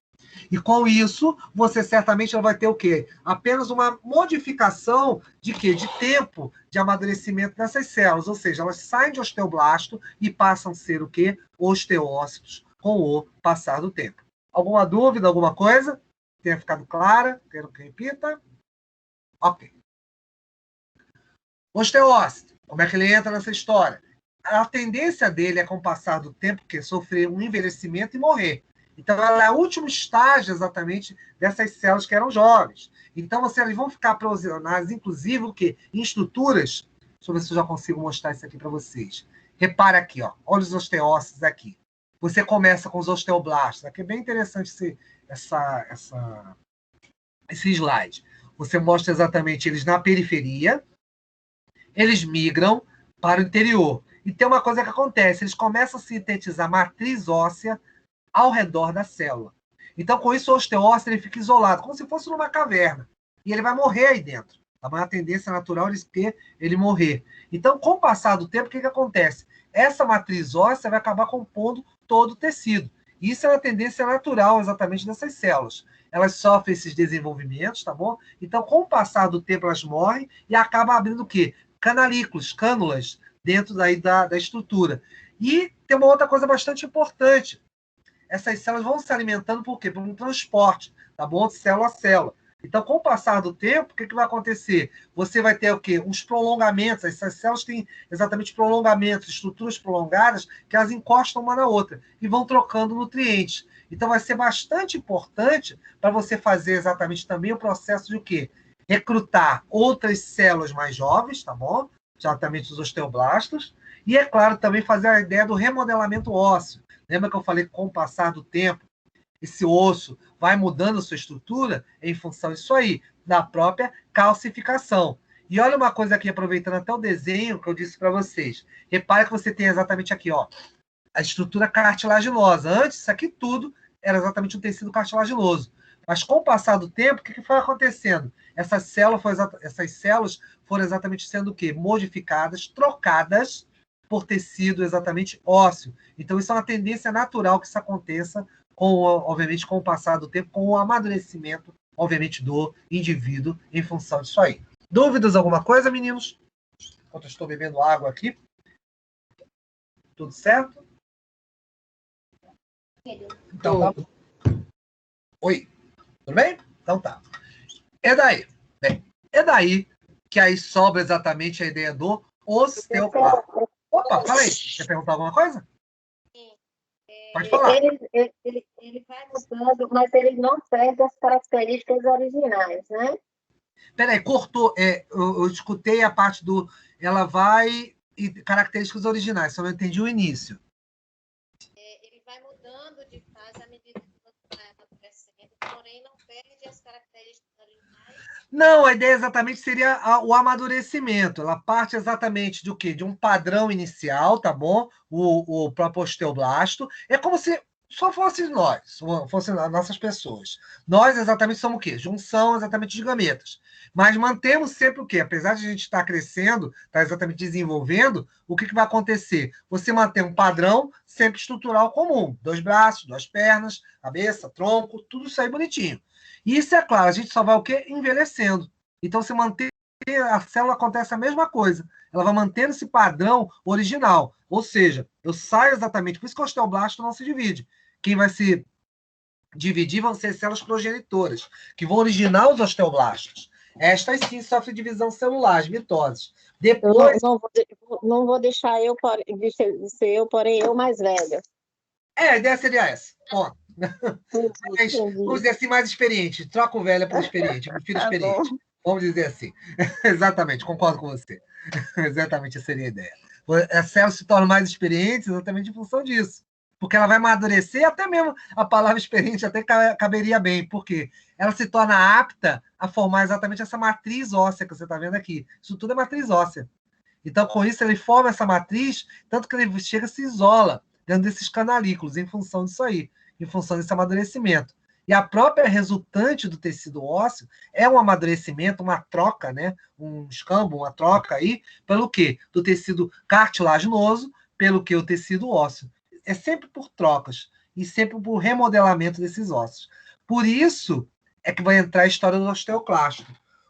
E com isso, você certamente vai ter o quê? Apenas uma modificação de quê? De tempo de amadurecimento dessas células. Ou seja, elas saem de osteoblasto e passam a ser o quê? Osteócitos com o passar do tempo. Alguma dúvida, alguma coisa? Tenha ficado clara? Quero que repita. Ok. Osteócito, como é que ele entra nessa história? A tendência dele é, com o passar do tempo, que sofrer um envelhecimento e morrer. Então, ela é o último estágio, exatamente, dessas células que eram jovens. Então, eles vão ficar aprisionadas, inclusive, o quê? Em estruturas. Deixa eu ver se eu já consigo mostrar isso aqui para vocês. Repara aqui, ó. Olha os osteócitos aqui. Você começa com os osteoblastos. Aqui é bem interessante esse slide. Você mostra exatamente eles na periferia, eles migram para o interior. E tem uma coisa que acontece, eles começam a sintetizar matriz óssea ao redor da célula. Então, com isso, o osteócito ele fica isolado, como se fosse numa caverna. E ele vai morrer aí dentro. Tá? Mas a tendência natural é ele morrer. Então, com o passar do tempo, o que acontece? Essa matriz óssea vai acabar compondo todo o tecido. Isso é uma tendência natural, exatamente, dessas células. Elas sofrem esses desenvolvimentos, tá bom? Então, com o passar do tempo, elas morrem e acabam abrindo o quê? Canalículos, cânulas, dentro daí da estrutura. E tem uma outra coisa bastante importante. Essas células vão se alimentando por quê? Por um transporte, tá bom? De célula a célula. Então, com o passar do tempo, o que vai acontecer? Você vai ter o quê? Uns prolongamentos. Essas células têm exatamente prolongamentos, estruturas prolongadas, que elas encostam uma na outra e vão trocando nutrientes. Então, vai ser bastante importante para você fazer exatamente também o processo de o quê? Recrutar outras células mais jovens, tá bom? Exatamente os osteoblastos. E, é claro, também fazer a ideia do remodelamento ósseo. Lembra que eu falei que com o passar do tempo, esse osso vai mudando a sua estrutura em função disso aí, da própria calcificação. E olha uma coisa aqui, aproveitando até o desenho que eu disse para vocês. Repare que você tem exatamente aqui, ó, a estrutura cartilaginosa. Antes, isso aqui tudo era exatamente um tecido cartilaginoso. Mas com o passar do tempo, o que foi acontecendo? Essas células foram exatamente sendo o quê? Modificadas, trocadas por tecido exatamente ósseo. Então, isso é uma tendência natural que isso aconteça, obviamente, com o passar do tempo, com o amadurecimento, obviamente, do indivíduo em função disso aí. Dúvidas, alguma coisa, meninos? Enquanto eu estou bebendo água aqui. Tudo certo? Então, tá bom. Oi, tudo bem? Então tá. É daí. Bem, é daí que aí sobra exatamente a ideia do osteoclasto. Opa, fala aí. Quer perguntar alguma coisa? Pode falar. Ele vai mudando, mas ele não perde as características originais, né? Peraí, cortou. Eu escutei a parte do... Ela vai... E características originais, só não entendi o início. Ele vai mudando de fase à medida que você vai amadurecendo, porém não perde as características originais. Não, a ideia exatamente seria o amadurecimento. Ela parte exatamente do quê? De um padrão inicial, tá bom? O próprio osteoblasto. É como se só fosse nós, fossem as nossas pessoas. Nós exatamente somos o quê? Junção exatamente de gametas. Mas mantemos sempre o quê? Apesar de a gente estar crescendo, estar exatamente desenvolvendo, o que vai acontecer? Você mantém um padrão sempre estrutural comum. 2 braços, 2 pernas, cabeça, tronco, tudo isso aí bonitinho. E isso é claro, a gente só vai o quê? Envelhecendo. Então, se manter a célula, acontece a mesma coisa. Ela vai mantendo esse padrão original. Ou seja, eu saio exatamente... Por isso que o osteoblasto não se divide. Quem vai se dividir vão ser as células progenitoras, que vão originar os osteoblastos. Estas sim sofrem divisão celular, as mitoses. Depois... Não vou deixar de ser eu, porém eu mais velha. A ideia seria essa. Ponto. Mas, vamos dizer assim, mais experiente. Troca o velho pelo experiente. Eu prefiro experiente. Vamos dizer assim. Exatamente, concordo com você. Exatamente, essa seria a ideia. As células se tornam mais experientes exatamente em função disso. Porque ela vai amadurecer, até mesmo a palavra experiente até caberia bem, porque ela se torna apta a formar exatamente essa matriz óssea que você está vendo aqui. Isso tudo é matriz óssea. Então, com isso, ele forma essa matriz, tanto que ele chega e se isola dentro desses canalículos, em função disso aí, em função desse amadurecimento. E a própria resultante do tecido ósseo é um amadurecimento, uma troca, né? Um escambo, uma troca aí, pelo quê? Do tecido cartilaginoso, pelo que o tecido ósseo. É sempre por trocas, e sempre por remodelamento desses ossos. Por isso é que vai entrar a história do osteoclasto.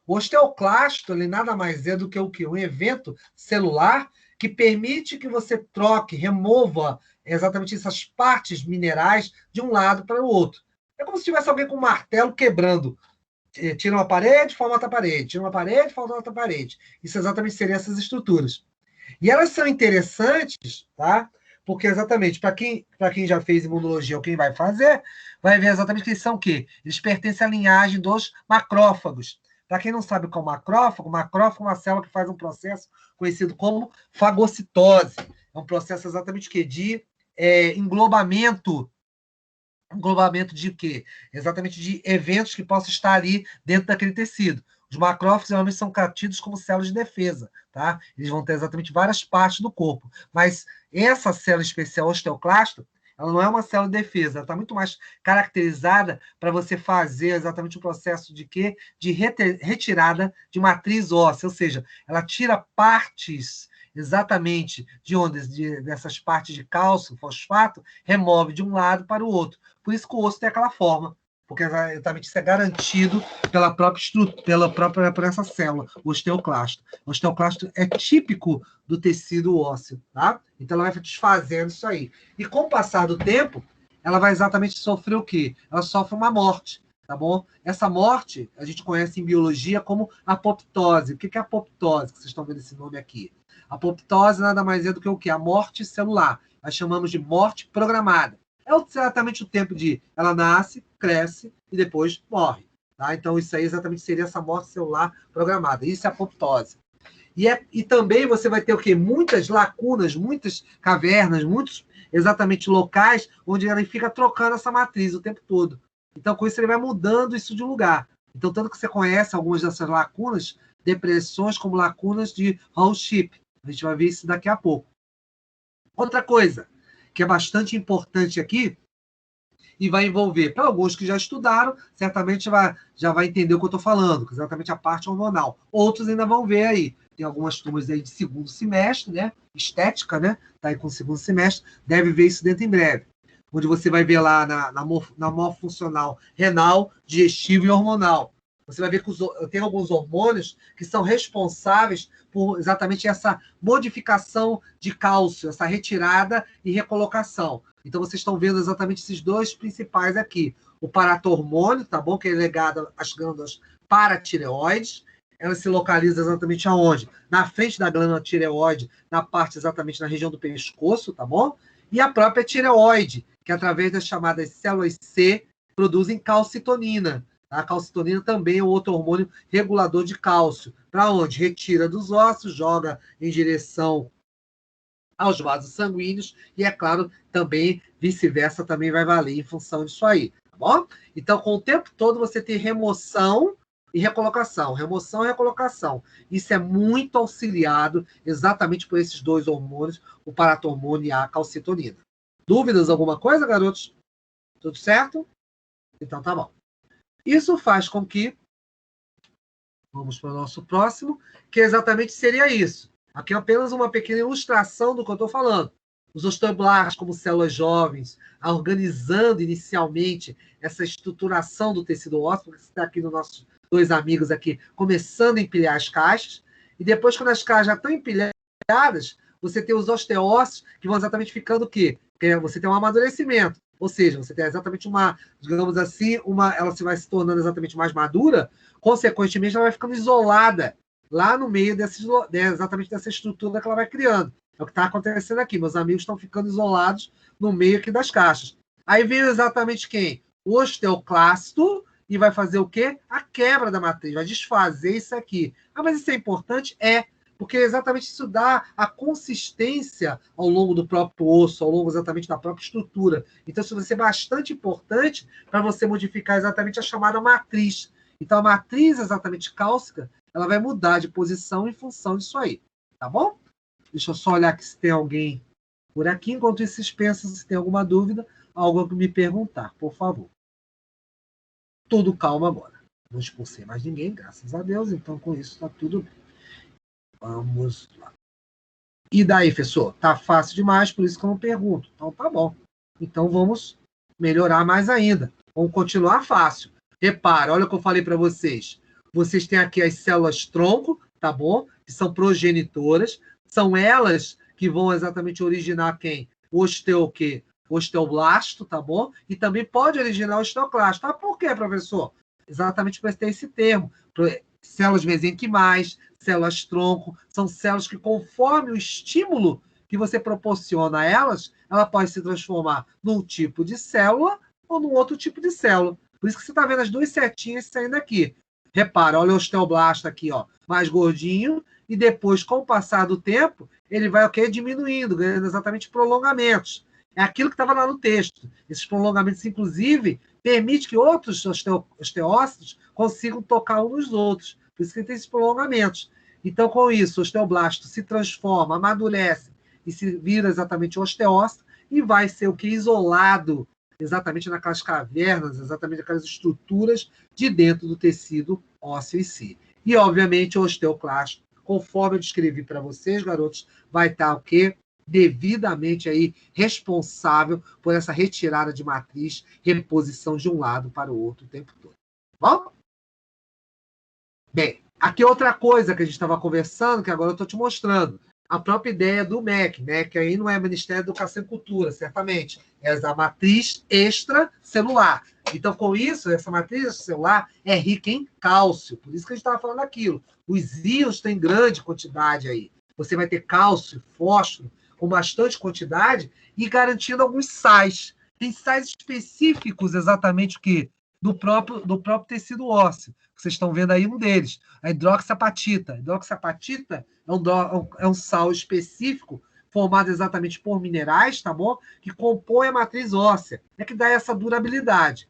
O osteoclasto, ele nada mais é do que o quê? Um evento celular que permite que você troque, remova exatamente essas partes minerais de um lado para o outro. É como se tivesse alguém com um martelo quebrando. Tira uma parede, forma outra parede. Tira uma parede, forma outra parede. Isso exatamente seriam essas estruturas. E elas são interessantes, tá? Porque exatamente, para quem já fez imunologia ou quem vai fazer, vai ver exatamente que eles são o quê? Eles pertencem à linhagem dos macrófagos. Para quem não sabe o que é um macrófago é uma célula que faz um processo conhecido como fagocitose. É um processo exatamente o quê? De englobamento de quê? Exatamente de eventos que possam estar ali dentro daquele tecido. Os macrófagos geralmente são tidos como células de defesa, tá? Eles vão ter exatamente várias partes do corpo. Mas essa célula especial, osteoclasto, ela não é uma célula de defesa, ela está muito mais caracterizada para você fazer exatamente o processo de quê? De retirada de matriz óssea, ou seja, ela tira partes exatamente dessas partes de cálcio, fosfato, remove de um lado para o outro. Por isso que o osso tem aquela forma, porque exatamente isso é garantido pela própria estrutura, por essa célula, o osteoclasto. O osteoclasto é típico do tecido ósseo, tá? Então ela vai desfazendo isso aí. E com o passar do tempo, ela vai exatamente sofrer o quê? Ela sofre uma morte, tá bom? Essa morte a gente conhece em biologia como apoptose. O que é apoptose? Que vocês estão vendo esse nome aqui. A apoptose nada mais é do que o quê? A morte celular. Nós chamamos de morte programada. É exatamente o tempo de ela nasce, cresce e depois morre. Tá? Então, isso aí exatamente seria essa morte celular programada. Isso é apoptose. E também você vai ter o quê? Muitas lacunas, muitas cavernas, muitos exatamente locais onde ele fica trocando essa matriz o tempo todo. Então, com isso, ele vai mudando isso de lugar. Então, tanto que você conhece algumas dessas lacunas, depressões como lacunas de Hall-Ship. A gente vai ver isso daqui a pouco. Outra coisa que é bastante importante aqui, e vai envolver. Para alguns que já estudaram, certamente já vai entender o que eu estou falando, exatamente a parte hormonal. Outros ainda vão ver aí. Tem algumas turmas aí de segundo semestre, né? Estética, né? Está aí com o segundo semestre, deve ver isso dentro em breve. Onde você vai ver lá na morfuncional renal, digestivo e hormonal. Você vai ver que tem alguns hormônios que são responsáveis por exatamente essa modificação de cálcio, essa retirada e recolocação. Então, vocês estão vendo exatamente esses dois principais aqui. O paratormônio, tá bom? Que é ligado às glândulas paratireoides. Ela se localiza exatamente aonde? Na frente da glândula tireoide, na parte exatamente na região do pescoço, tá bom? E a própria tireoide, que através das chamadas células C produzem calcitonina. A calcitonina também é outro hormônio regulador de cálcio. Para onde? Retira dos ossos, joga em direção aos vasos sanguíneos e, é claro, também vice-versa também vai valer em função disso aí, tá bom? Então, com o tempo todo, você tem remoção e recolocação. Remoção e recolocação. Isso é muito auxiliado exatamente por esses dois hormônios, o paratormônio e a calcitonina. Dúvidas, alguma coisa, garotos? Tudo certo? Então, tá bom. Isso faz com que, vamos para o nosso próximo, que exatamente seria isso. Aqui é apenas uma pequena ilustração do que eu estou falando. Os osteoblastos, como células jovens, organizando inicialmente essa estruturação do tecido ósseo, porque você está aqui nos nossos dois amigos aqui, começando a empilhar as caixas, e depois, quando as caixas já estão empilhadas, você tem os osteócitos que vão exatamente ficando o quê? Você tem um amadurecimento. Ou seja, você tem exatamente uma, digamos assim, ela se vai se tornando exatamente mais madura, consequentemente ela vai ficando isolada lá no meio exatamente dessa estrutura que ela vai criando. É o que está acontecendo aqui. Meus amigos estão ficando isolados no meio aqui das caixas. Aí vem exatamente quem? O osteoclasto, e vai fazer o quê? A quebra da matriz, vai desfazer isso aqui. Ah, mas isso é importante? É. Porque exatamente isso dá a consistência ao longo do próprio osso, ao longo exatamente da própria estrutura. Então, isso vai ser bastante importante para você modificar exatamente a chamada matriz. Então, a matriz exatamente cálcica, ela vai mudar de posição em função disso aí. Tá bom? Deixa eu só olhar aqui se tem alguém por aqui. Enquanto isso, vocês pensam se tem alguma dúvida, algo que me perguntar, por favor. Tudo calmo agora. Não expulsei mais ninguém, graças a Deus. Então, com isso, está tudo bem. Vamos lá. E daí, professor? Tá fácil demais, por isso que eu não pergunto. Então, tá bom. Então, vamos melhorar mais ainda. Vamos continuar fácil. Repara, olha o que eu falei para vocês. Vocês têm aqui as células tronco, tá bom? Que são progenitoras. São elas que vão exatamente originar quem? O osteoblasto, tá bom? E também pode originar o osteoclasto. Ah, por quê, professor? Exatamente por ter esse termo. Células mesenquimais, células tronco, são células que, conforme o estímulo que você proporciona a elas, ela pode se transformar num tipo de célula ou num outro tipo de célula. Por isso que você está vendo as duas setinhas saindo aqui. Repara, olha o osteoblasto aqui, ó, mais gordinho, e depois, com o passar do tempo, ele vai diminuindo, ganhando exatamente prolongamentos. É aquilo que estava lá no texto. Esses prolongamentos, inclusive, permitem que outros osteócitos consigam tocar uns nos outros. Por isso que tem esses prolongamentos. Então, com isso, o osteoblasto se transforma, amadurece e se vira exatamente osteócito e vai ser o que? Isolado exatamente naquelas cavernas, exatamente naquelas estruturas de dentro do tecido ósseo em si. E, obviamente, o osteoclasto, conforme eu descrevi para vocês, garotos, vai estar o quê? Devidamente aí responsável por essa retirada de matriz, reposição de um lado para o outro o tempo todo. Bom? Bem, aqui outra coisa que a gente estava conversando, que agora eu estou te mostrando. A própria ideia do MEC, né? Que aí não é Ministério da Educação e Cultura, certamente. É a matriz extracelular. Então, com isso, essa matriz extracelular é rica em cálcio. Por isso que a gente estava falando aquilo. Os íons têm grande quantidade aí. Você vai ter cálcio, fósforo, com bastante quantidade e garantindo alguns sais. Tem sais específicos exatamente o quê? Do próprio tecido ósseo. Vocês estão vendo aí um deles, a hidroxiapatita. A hidroxiapatita é um sal específico formado exatamente por minerais, tá bom? Que compõe a matriz óssea. É que dá essa durabilidade.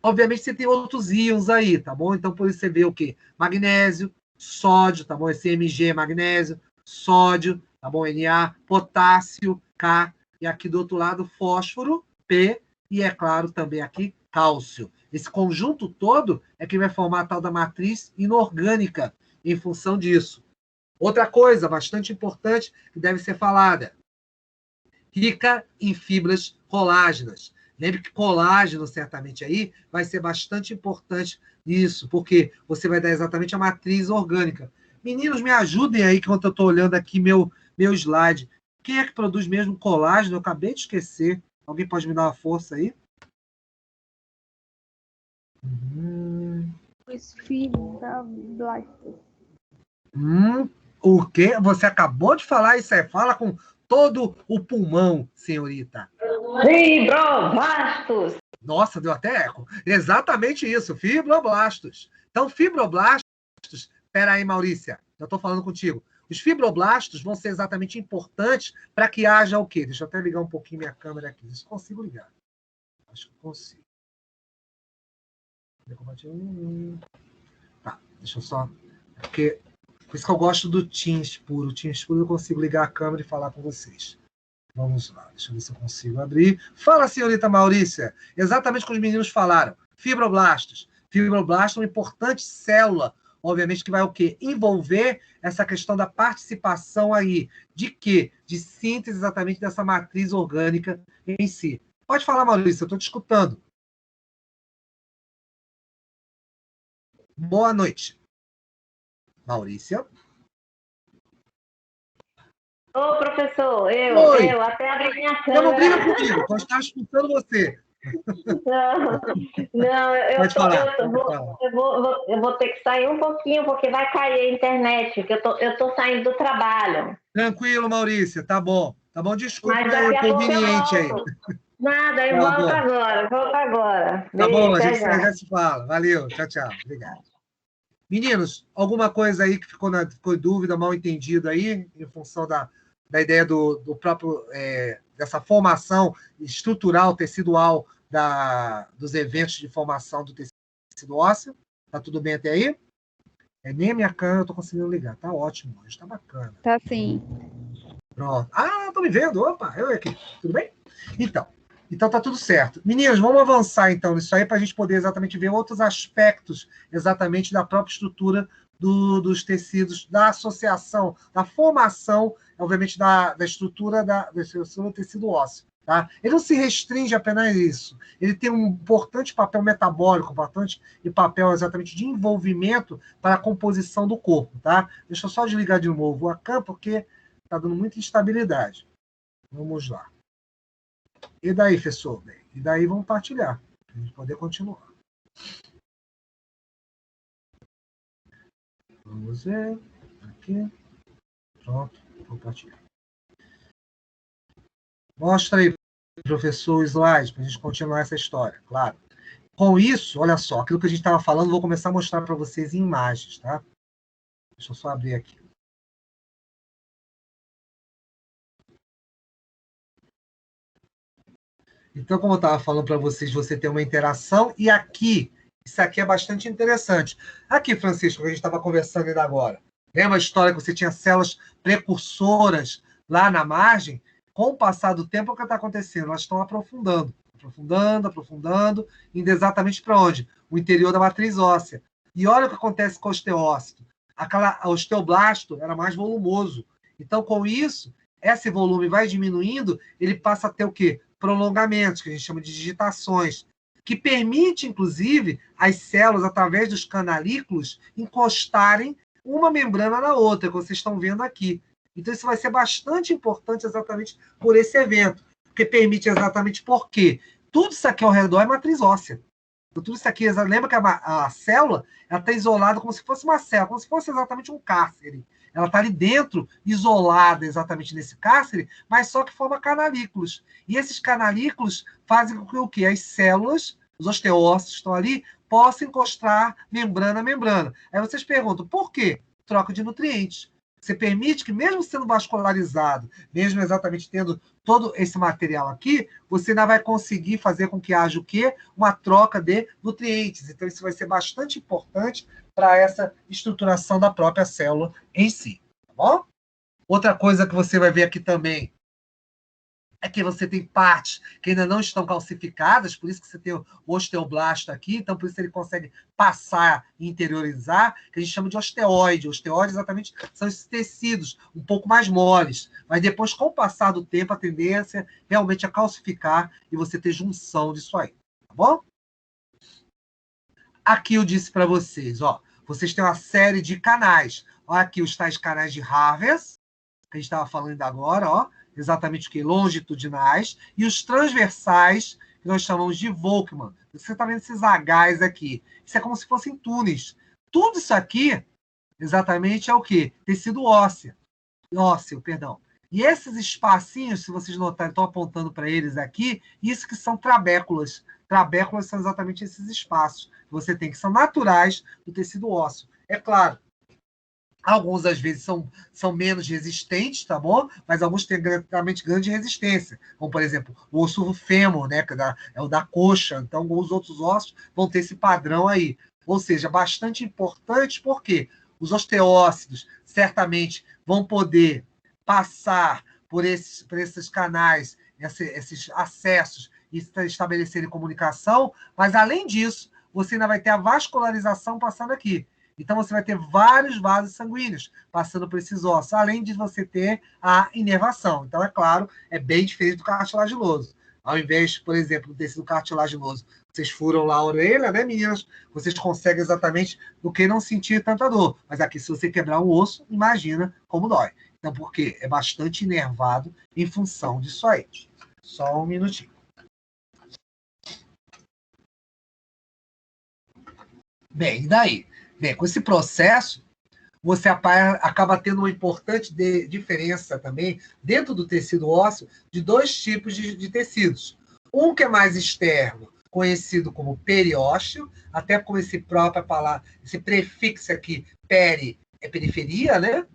Obviamente, você tem outros íons aí, tá bom? Então, por isso você vê o quê? Magnésio, sódio, tá bom? Esse Mg é magnésio, sódio, tá bom? Na, potássio, K. E aqui do outro lado, fósforo, P. e, é claro, também aqui cálcio. Esse conjunto todo é que vai formar a tal da matriz inorgânica em função disso. Outra coisa bastante importante que deve ser falada, rica em fibras colágenas. Lembre que colágeno, certamente, aí vai ser bastante importante nisso, porque você vai dar exatamente a matriz orgânica. Meninos, me ajudem aí, enquanto eu estou olhando aqui meu slide. Quem é que produz mesmo colágeno? Eu acabei de esquecer. Alguém pode me dar uma força aí? Os fibroblastos. O quê? Você acabou de falar isso aí. Fala com todo o pulmão, senhorita. Fibroblastos. Nossa, deu até eco. Exatamente isso, fibroblastos. Então, fibroblastos... Espera aí, Maurícia, eu estou falando contigo. Os fibroblastos vão ser exatamente importantes para que haja o quê? Deixa eu até ligar um pouquinho minha câmera aqui. Se consigo ligar. Acho que consigo. Tá, deixa eu só... Porque... Por isso que eu gosto do Teams puro. O Teams puro eu consigo ligar a câmera e falar com vocês. Vamos lá, deixa eu ver se eu consigo abrir. Fala, senhorita Maurícia. Exatamente o que os meninos falaram. Fibroblastos. Fibroblastos é uma importante célula, obviamente, que vai o quê? Envolver essa questão da participação aí. De quê? De síntese exatamente dessa matriz orgânica em si. Pode falar, Maurícia, eu estou te escutando. Boa noite. Maurícia? Ô, professor, Oi. eu até abri minha câmera. Eu não briga comigo, eu estou escutando você. Não, Pode falar. Eu vou ter que sair um pouquinho, porque vai cair a internet, porque eu tô saindo do trabalho. Tranquilo, Maurícia, tá bom. Tá bom, desculpa Mas o daqui a pouco inconveniente aí. Nada, eu Tá volto bom. agora. Tá bom, a Beijo, gente até já. já se fala. Valeu, tchau, tchau. Obrigado. Meninos, alguma coisa aí que ficou em dúvida, mal entendido aí, em função da ideia do próprio, dessa formação estrutural, tecidual dos eventos de formação do tecido ósseo? Tá tudo bem até aí? Nem a minha câmera eu tô conseguindo ligar. Tá ótimo, hoje tá bacana. Tá sim. Pronto. Ah, tô me vendo. Opa, eu aqui. Tudo bem? Então tá tudo certo. Meninos, vamos avançar então nisso aí para a gente poder exatamente ver outros aspectos exatamente da própria estrutura dos tecidos, da associação, da formação, obviamente, da estrutura do tecido ósseo. Tá? Ele não se restringe apenas a isso. Ele tem um importante papel metabólico, importante e papel exatamente de envolvimento para a composição do corpo. Tá? Deixa eu só desligar de novo a câmera, porque está dando muita instabilidade. Vamos lá. E daí, professor? E daí vamos partilhar, para a gente poder continuar. Vamos ver. Aqui. Pronto, vou partilhar. Mostra aí, professor, o slide, para a gente continuar essa história, claro. Com isso, olha só, aquilo que a gente estava falando, vou começar a mostrar para vocês em imagens, tá? Deixa eu só abrir aqui. Então, como eu estava falando para vocês, você tem uma interação, e aqui, isso aqui é bastante interessante. Aqui, Francisco, que a gente estava conversando ainda agora. Lembra a história que você tinha células precursoras lá na margem? Com o passar do tempo, o que está acontecendo? Elas estão aprofundando, indo exatamente para onde? O interior da matriz óssea. E olha o que acontece com o osteócito. O osteoblasto era mais volumoso. Então, com isso, esse volume vai diminuindo, ele passa a ter o quê? Prolongamentos, que a gente chama de digitações, que permite, inclusive, as células, através dos canalículos, encostarem uma membrana na outra, que vocês estão vendo aqui. Então, isso vai ser bastante importante exatamente por esse evento, porque permite exatamente por quê? Tudo isso aqui ao redor é matriz óssea. Então, tudo isso aqui, lembra que a célula está isolada como se fosse uma célula, como se fosse exatamente um cárcere. Ela está ali dentro, isolada exatamente nesse cárcere, mas só que forma canalículos. E esses canalículos fazem com que o quê? As células, os osteócitos estão ali, possam encostar membrana a membrana. Aí vocês perguntam, por quê? Troca de nutrientes. Você permite que, mesmo sendo vascularizado, mesmo exatamente tendo todo esse material aqui, você ainda vai conseguir fazer com que haja o quê? Uma troca de nutrientes. Então, isso vai ser bastante importante para essa estruturação da própria célula em si. Tá bom? Outra coisa que você vai ver aqui também, Aqui você tem partes que ainda não estão calcificadas, por isso que você tem o osteoblasto aqui, então por isso ele consegue passar e interiorizar, que a gente chama de osteoide. Osteoide exatamente são esses tecidos um pouco mais moles, mas depois, com o passar do tempo, a tendência realmente é calcificar e você ter junção disso aí, tá bom? Aqui eu disse para vocês, ó, vocês têm uma série de canais. Olha aqui os tais canais de Harvest, que a gente estava falando agora, ó, exatamente o que? Longitudinais, e os transversais, que nós chamamos de Volkmann. Você está vendo esses Hs aqui. Isso é como se fossem túneis. Tudo isso aqui, exatamente, é o quê? Tecido ósseo, perdão. E esses espacinhos, se vocês notarem, estou apontando para eles aqui, isso que são trabéculas. Trabéculas são exatamente esses espaços que você tem, que são naturais do tecido ósseo. É claro, alguns, às vezes, são menos resistentes, tá bom? Mas alguns têm realmente grande resistência. Como, por exemplo, o osso fêmur, né? Que é o da coxa. Então, os outros ossos vão ter esse padrão aí. Ou seja, bastante importante, porque os osteócitos certamente vão poder passar por esses canais, esses acessos, e estabelecerem comunicação, mas, além disso, você ainda vai ter a vascularização passando aqui. Então, você vai ter vários vasos sanguíneos passando por esses ossos, além de você ter a inervação. Então, é claro, é bem diferente do cartilaginoso. Ao invés, por exemplo, do tecido cartilaginoso, vocês furam lá a orelha, né, meninas? Vocês conseguem exatamente do que não sentir tanta dor. Mas aqui, se você quebrar um osso, imagina como dói. Então, por quê? É bastante inervado em função disso aí. Só um minutinho. Bem, e daí? Bem, com esse processo, você acaba tendo uma importante diferença também dentro do tecido ósseo de dois tipos de tecidos. Um que é mais externo, conhecido como periósteo, até com esse próprio palavra, esse prefixo aqui, peri, é periferia, né?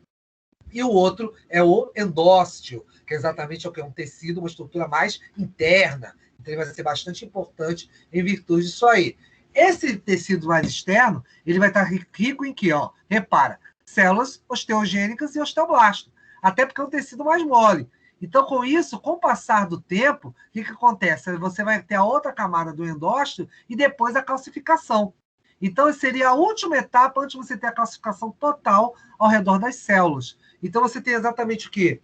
E o outro é o endósteo, que é exatamente o que é um tecido, uma estrutura mais interna. Então, ele vai ser bastante importante em virtude disso aí. Esse tecido mais externo, ele vai estar rico em quê? Ó? Repara, células osteogênicas e osteoblasto. Até porque é um tecido mais mole. Então, com isso, com o passar do tempo, o que acontece? Você vai ter a outra camada do endósteo e depois a calcificação. Então, seria a última etapa antes de você ter a calcificação total ao redor das células. Então, você tem exatamente o quê?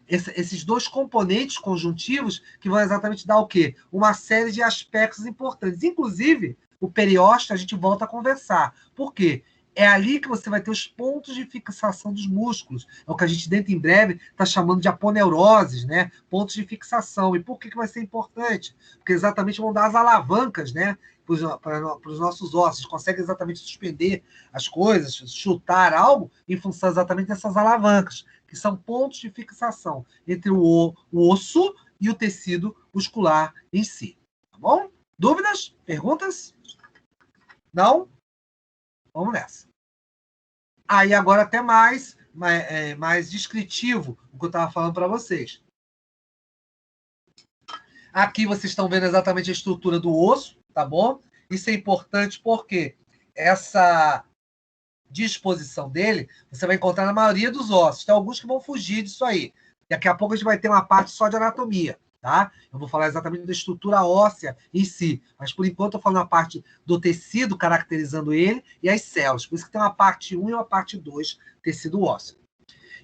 Esses dois componentes conjuntivos que vão exatamente dar o quê? Uma série de aspectos importantes. Inclusive, o periósteo a gente volta a conversar. Por quê? É ali que você vai ter os pontos de fixação dos músculos. É o que a gente, dentro em breve, está chamando de aponeuroses, né? Pontos de fixação. E por que vai ser importante? Porque exatamente vão dar as alavancas, né? Para os nossos ossos. Consegue exatamente suspender as coisas, chutar algo em função exatamente dessas alavancas, que são pontos de fixação entre o osso e o tecido muscular em si. Tá bom? Dúvidas? Perguntas? Não? Vamos nessa. Aí agora até mais descritivo o que eu estava falando para vocês. Aqui vocês estão vendo exatamente a estrutura do osso, tá bom? Isso é importante porque essa disposição dele você vai encontrar na maioria dos ossos. Tem alguns que vão fugir disso aí. Daqui a pouco a gente vai ter uma parte só de anatomia, tá? Eu vou falar exatamente da estrutura óssea em si, mas por enquanto eu estou falando a parte do tecido caracterizando ele e as células. Por isso que tem uma parte 1 e uma parte 2, tecido ósseo.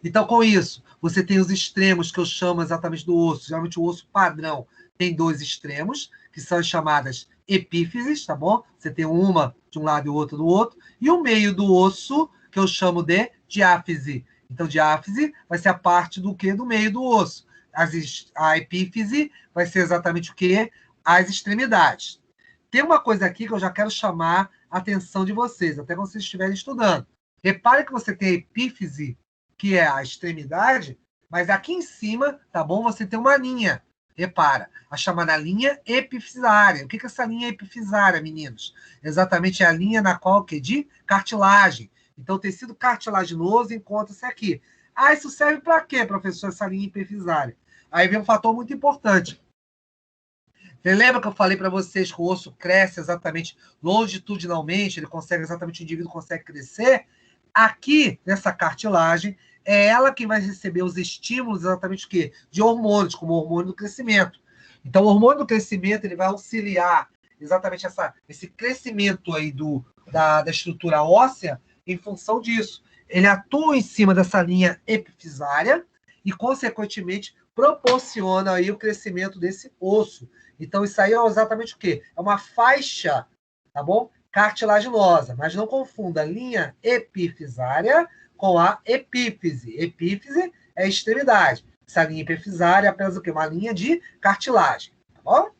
Então, com isso, você tem os extremos que eu chamo exatamente do osso. Geralmente o osso padrão tem dois extremos, que são as chamadas epífises, tá bom? Você tem uma de um lado e o outro do outro. E o meio do osso, que eu chamo de diáfise. Então, diáfise vai ser a parte do quê? Do meio do osso. A epífise vai ser exatamente o quê? As extremidades. Tem uma coisa aqui que eu já quero chamar a atenção de vocês, até quando vocês estiverem estudando. Repare que você tem a epífise, que é a extremidade, mas aqui em cima, tá bom? Você tem uma linha. Repara, a chamada linha epifisária. O que é essa linha epifisária, meninos? Exatamente a linha na qual que de cartilagem. Então, o tecido cartilaginoso encontra-se aqui. Ah, isso serve para quê, professor, essa linha epifisária? Aí vem um fator muito importante. Você lembra que eu falei para vocês que o osso cresce exatamente longitudinalmente, ele consegue exatamente, o indivíduo consegue crescer? Aqui, nessa cartilagem, é ela que vai receber os estímulos exatamente o quê? De hormônios, como o hormônio do crescimento. Então, o hormônio do crescimento ele vai auxiliar exatamente esse crescimento aí da estrutura óssea em função disso. Ele atua em cima dessa linha epifisária e, consequentemente, proporciona aí o crescimento desse osso. Então, isso aí é exatamente o quê? É uma faixa, tá bom? Cartilaginosa, mas não confunda a linha epifisária com a epífise. Epífise é a extremidade. Essa linha epifisária é apenas o quê? Uma linha de cartilagem, tá bom?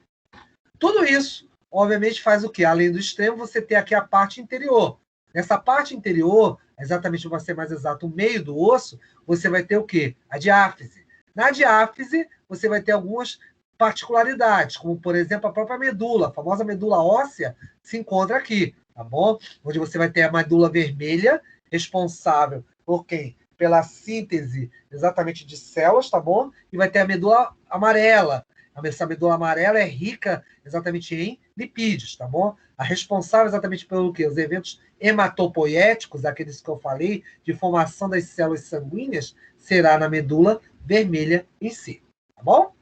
Tudo isso, obviamente, faz o quê? Além do extremo, você tem aqui a parte interior. Nessa parte interior, exatamente, para ser mais exato, o meio do osso, você vai ter o quê? A diáfise. Na diáfise, você vai ter algumas particularidades, como, por exemplo, a própria medula, a famosa medula óssea, se encontra aqui, tá bom? Onde você vai ter a medula vermelha, responsável por quem? Pela síntese exatamente de células, tá bom? E vai ter a medula amarela. Essa medula amarela é rica exatamente em lipídios, tá bom? A responsável exatamente pelo quê? Os eventos hematopoéticos, aqueles que eu falei, de formação das células sanguíneas, será na medula vermelha em si, tá bom?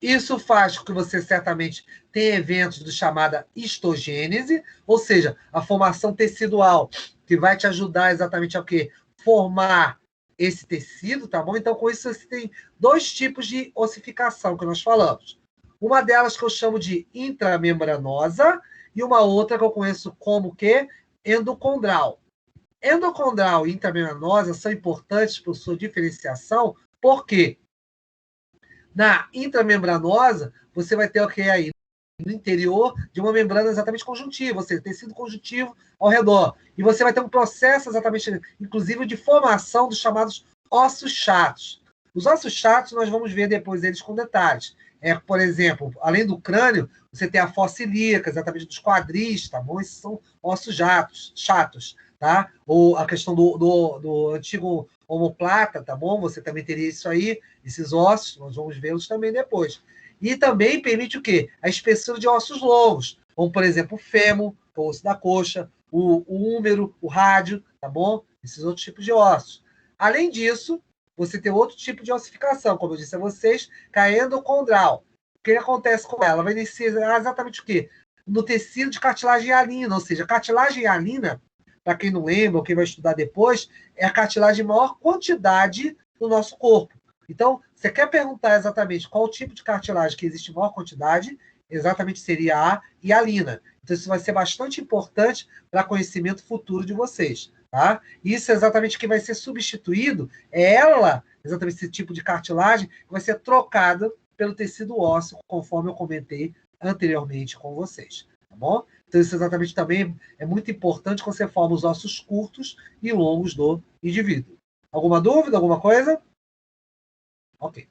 Isso faz com que você certamente tenha eventos de chamada histogênese, ou seja, a formação tecidual, que vai te ajudar exatamente a quê? Formar esse tecido, tá bom? Então, com isso, você tem dois tipos de ossificação que nós falamos. Uma delas que eu chamo de intramembranosa e uma outra que eu conheço como que endocondral. Endocondral e intramembranosa são importantes por sua diferenciação, porque na intramembranosa, você vai ter o que aí? No interior de uma membrana exatamente conjuntiva, ou seja, tecido conjuntivo ao redor. E você vai ter um processo exatamente, inclusive, de formação dos chamados ossos chatos. Os ossos chatos, nós vamos ver depois eles com detalhes. Por exemplo, além do crânio, você tem a fossa ilíaca, exatamente dos quadris, tá bom? Esses são ossos chatos, tá? Ou a questão do antigo omoplata, tá bom? Você também teria isso aí, esses ossos, nós vamos vê-los também depois. E também permite o quê? A espessura de ossos longos, como, por exemplo, o fêmur, o osso da coxa, o húmero, o rádio, tá bom? Esses outros tipos de ossos. Além disso, você tem outro tipo de ossificação, como eu disse a vocês, que é a endocondral. O que acontece com ela? Ela vai iniciar exatamente o quê? No tecido de cartilagem hialina, ou seja, a cartilagem hialina, para quem não lembra, ou quem vai estudar depois, é a cartilagem de maior quantidade no nosso corpo. Então, você quer perguntar exatamente qual tipo de cartilagem que existe em maior quantidade, exatamente seria a hialina. Então, isso vai ser bastante importante para conhecimento futuro de vocês. Tá? Isso é exatamente que vai ser substituído, é ela, exatamente esse tipo de cartilagem, que vai ser trocada pelo tecido ósseo, conforme eu comentei anteriormente com vocês. Tá bom? Então, isso exatamente também é muito importante quando você forma os ossos curtos e longos do indivíduo. Alguma dúvida, alguma coisa? Ok.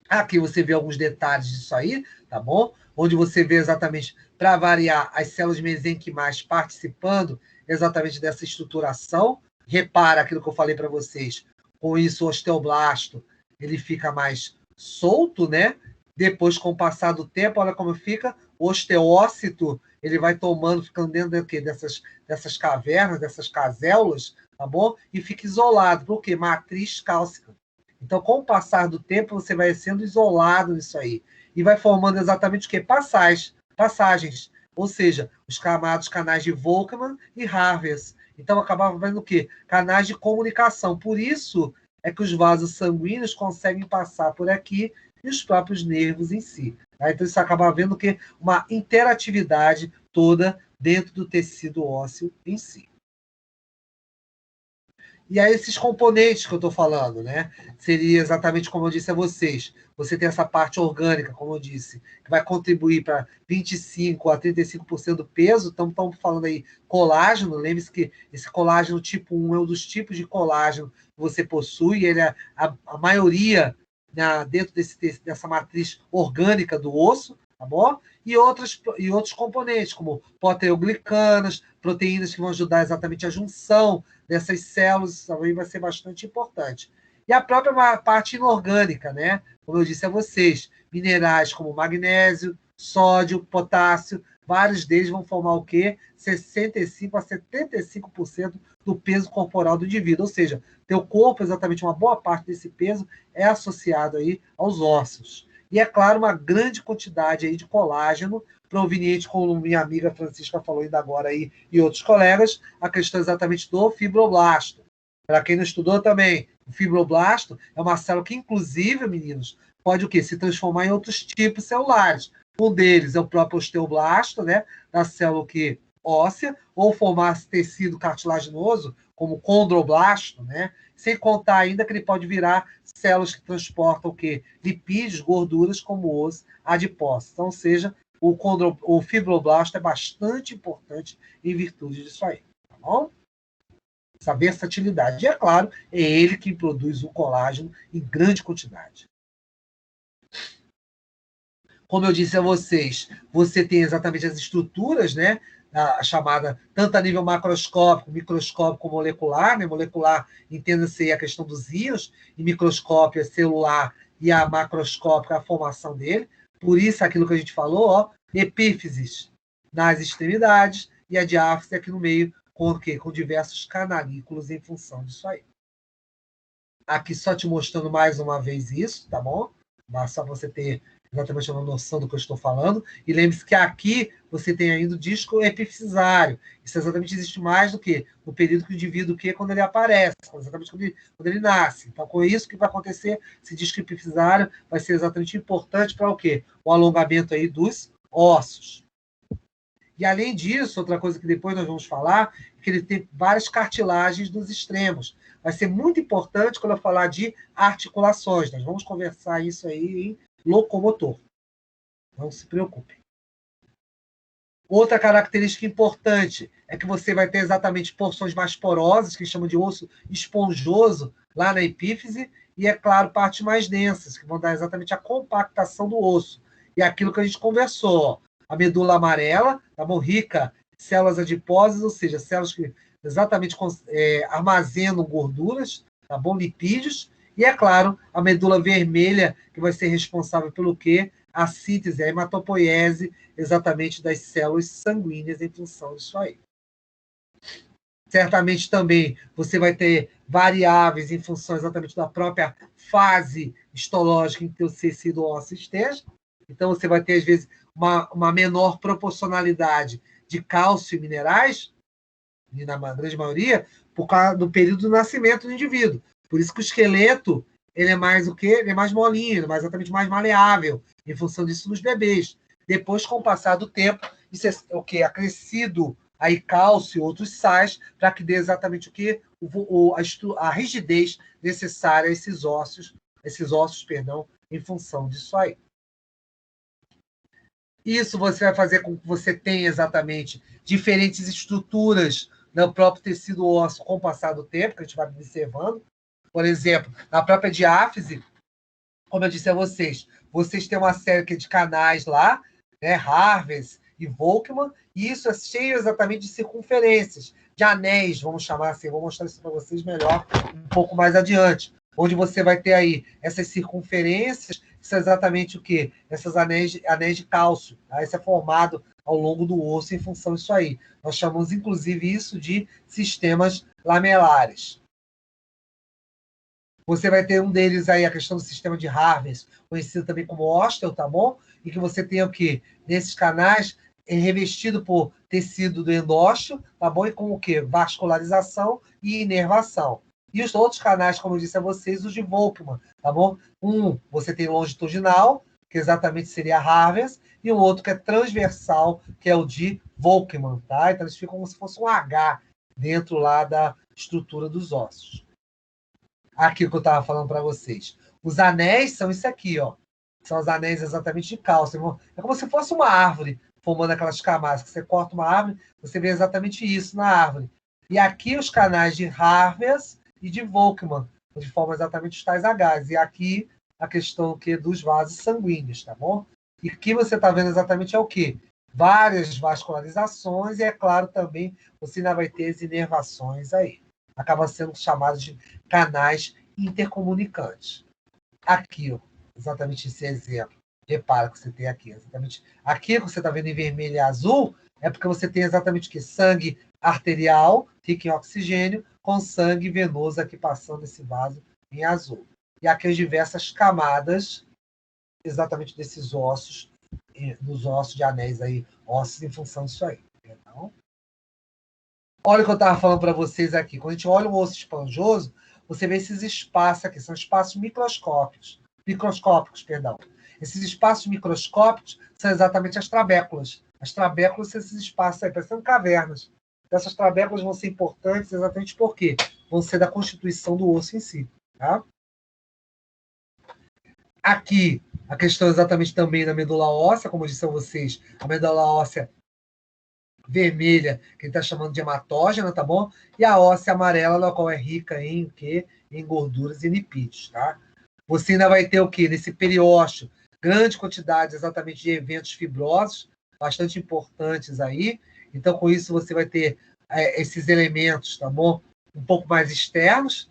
Aqui você vê alguns detalhes disso aí, tá bom? Onde você vê exatamente, para variar, as células mesenquimais participando exatamente dessa estruturação. Repara aquilo que eu falei para vocês. Com isso, o osteoblasto ele fica mais solto, né? Depois, com o passar do tempo, olha como fica. O osteócito ele vai tomando, ficando dentro dessas cavernas, dessas caséulas, tá bom? E fica isolado. Por quê? Matriz cálcica. Então, com o passar do tempo, você vai sendo isolado nisso aí. E vai formando exatamente o quê? Passagens. Ou seja, os chamados canais de Volkmann e Harvest. Então, acabava vendo o quê? Canais de comunicação. Por isso é que os vasos sanguíneos conseguem passar por aqui e os próprios nervos em si. Tá? Então, isso acaba vendo o quê? Uma interatividade toda dentro do tecido ósseo em si. E aí, esses componentes que eu estou falando, né? Seria exatamente como eu disse a vocês. Você tem essa parte orgânica, como eu disse, que vai contribuir para 25% a 35% do peso. Estamos falando aí colágeno. Lembre-se que esse colágeno tipo 1 é um dos tipos de colágeno que você possui. Ele é a maioria dentro dessa matriz orgânica do osso, tá bom? E outros componentes, como proteoglicanas, proteínas que vão ajudar exatamente a junção dessas células, isso também vai ser bastante importante. E a própria parte inorgânica, né? Como eu disse a vocês, minerais como magnésio, sódio, potássio, vários deles vão formar o quê? 65% a 75% do peso corporal do indivíduo. Ou seja, teu corpo, exatamente uma boa parte desse peso, é associado aí aos ossos. E, é claro, uma grande quantidade aí de colágeno, proveniente, como minha amiga Francisca falou ainda agora aí, e outros colegas, a questão exatamente do fibroblasto. Para quem não estudou também, o fibroblasto é uma célula que, inclusive, meninos, pode o quê? Se transformar em outros tipos celulares. Um deles é o próprio osteoblasto, né, da célula que óssea, ou formar tecido cartilaginoso, como condroblasto, né? Sem contar ainda que ele pode virar células que transportam o quê? Lipídios, gorduras, como os adipócitos. Então, ou seja, o fibroblasto é bastante importante em virtude disso aí, tá bom? Essa versatilidade. E, é claro, é ele que produz o colágeno em grande quantidade. Como eu disse a vocês, você tem exatamente as estruturas, né? A chamada, tanto a nível macroscópico, microscópico, molecular, né? Molecular, entenda-se a questão dos íons, e microscópio é celular, e a macroscópica a formação dele. Por isso, aquilo que a gente falou, ó, epífises nas extremidades, e a diáfise aqui no meio, com o quê? Com diversos canalículos em função disso aí. Aqui só te mostrando mais uma vez isso, tá bom? Mas só para você ter exatamente uma noção do que eu estou falando. E lembre-se que aqui você tem ainda o disco epifisário. Isso exatamente existe mais do que no período que o indivíduo, quando ele aparece, exatamente quando ele nasce. Então, com isso, o que vai acontecer? Esse disco epifisário vai ser exatamente importante para o quê? O alongamento aí dos ossos. E, além disso, outra coisa que depois nós vamos falar, é que ele tem várias cartilagens nos extremos. Vai ser muito importante quando eu falar de articulações. Nós vamos conversar isso aí em locomotor. Não se preocupe. Outra característica importante é que você vai ter exatamente porções mais porosas, que chamam de osso esponjoso, lá na epífise, e, é claro, partes mais densas, que vão dar exatamente a compactação do osso. E aquilo que a gente conversou, ó, a medula amarela, tá bom? Rica em células adiposas, ou seja, células que exatamente armazenam gorduras, tá bom? Lipídios, e, é claro, a medula vermelha, que vai ser responsável pelo quê? A síntese, a hematopoiese, exatamente das células sanguíneas em função disso aí. Certamente também você vai ter variáveis em função exatamente da própria fase histológica em que o tecido ósseo esteja. Então, você vai ter, às vezes, uma menor proporcionalidade de cálcio e minerais, e na grande maioria, por causa do período do nascimento do indivíduo. Por isso que o esqueleto ele é mais o quê? Ele é mais molinho, ele é mais, exatamente mais maleável, em função disso nos bebês. Depois, com o passar do tempo, isso é o quê? Acrescido aí cálcio e outros sais, para que dê exatamente o quê? A rigidez necessária a esses ossos, em função disso aí. Isso você vai fazer com que você tenha exatamente diferentes estruturas no próprio tecido ósseo com o passar do tempo, que a gente vai observando. Por exemplo, na própria diáfise, como eu disse a vocês têm uma série de canais lá, né, Harvey e Volkmann, e isso é cheio exatamente de circunferências, de anéis, vamos chamar assim, vou mostrar isso para vocês melhor um pouco mais adiante, onde você vai ter aí essas circunferências, que são exatamente o quê? Essas anéis de cálcio, tá? Isso é formado ao longo do osso em função disso aí. Nós chamamos, inclusive, isso de sistemas lamelares. Você vai ter um deles aí, a questão do sistema de Harvey, conhecido também como ósteo, tá bom? E que você tem o quê? Nesses canais, revestido por tecido do endósteo, tá bom? E com o quê? Vascularização e inervação. E os outros canais, como eu disse a vocês, os de Volkmann, tá bom? Você tem longitudinal, que exatamente seria Harvey, e o outro que é transversal, que é o de Volkmann, tá? Então eles ficam como se fosse um H dentro lá da estrutura dos ossos. Aquilo que eu estava falando para vocês. Os anéis são isso aqui, ó. São os anéis exatamente de cálcio. É como se fosse uma árvore, formando aquelas camadas. Que você corta uma árvore, você vê exatamente isso na árvore. E aqui os canais de Harvey e de Volkmann, onde formam exatamente os tais Hs. E aqui a questão dos vasos sanguíneos, tá bom? E aqui você está vendo exatamente é o quê? Várias vascularizações e, é claro, também você ainda vai ter as inervações aí. Acaba sendo chamados de canais intercomunicantes. Aqui, ó, exatamente esse exemplo. Repara que você tem aqui, exatamente. Aqui que você está vendo em vermelho e azul, é porque você tem exatamente o que? Sangue arterial, rico em oxigênio, com sangue venoso aqui passando esse vaso em azul. E aqui as diversas camadas, exatamente desses ossos, dos ossos de anéis aí, ossos em função disso aí. Então, olha o que eu estava falando para vocês aqui. Quando a gente olha um osso esponjoso, você vê esses espaços aqui, são espaços microscópicos, perdão. Esses espaços microscópicos são exatamente as trabéculas. As trabéculas são esses espaços aí, parecendo cavernas. Essas trabéculas vão ser importantes exatamente porque vão ser da constituição do osso em si. Tá? Aqui, a questão exatamente também da medula óssea, como eu disse a vocês, a medula óssea vermelha, que ele está chamando de hematógena, tá bom? E a óssea amarela, na qual é rica em o quê? Em gorduras e lipídios, tá? Você ainda vai ter o quê? Nesse periósteo, grande quantidade exatamente de eventos fibrosos, bastante importantes aí. Então, com isso, você vai ter esses elementos, tá bom? Um pouco mais externos,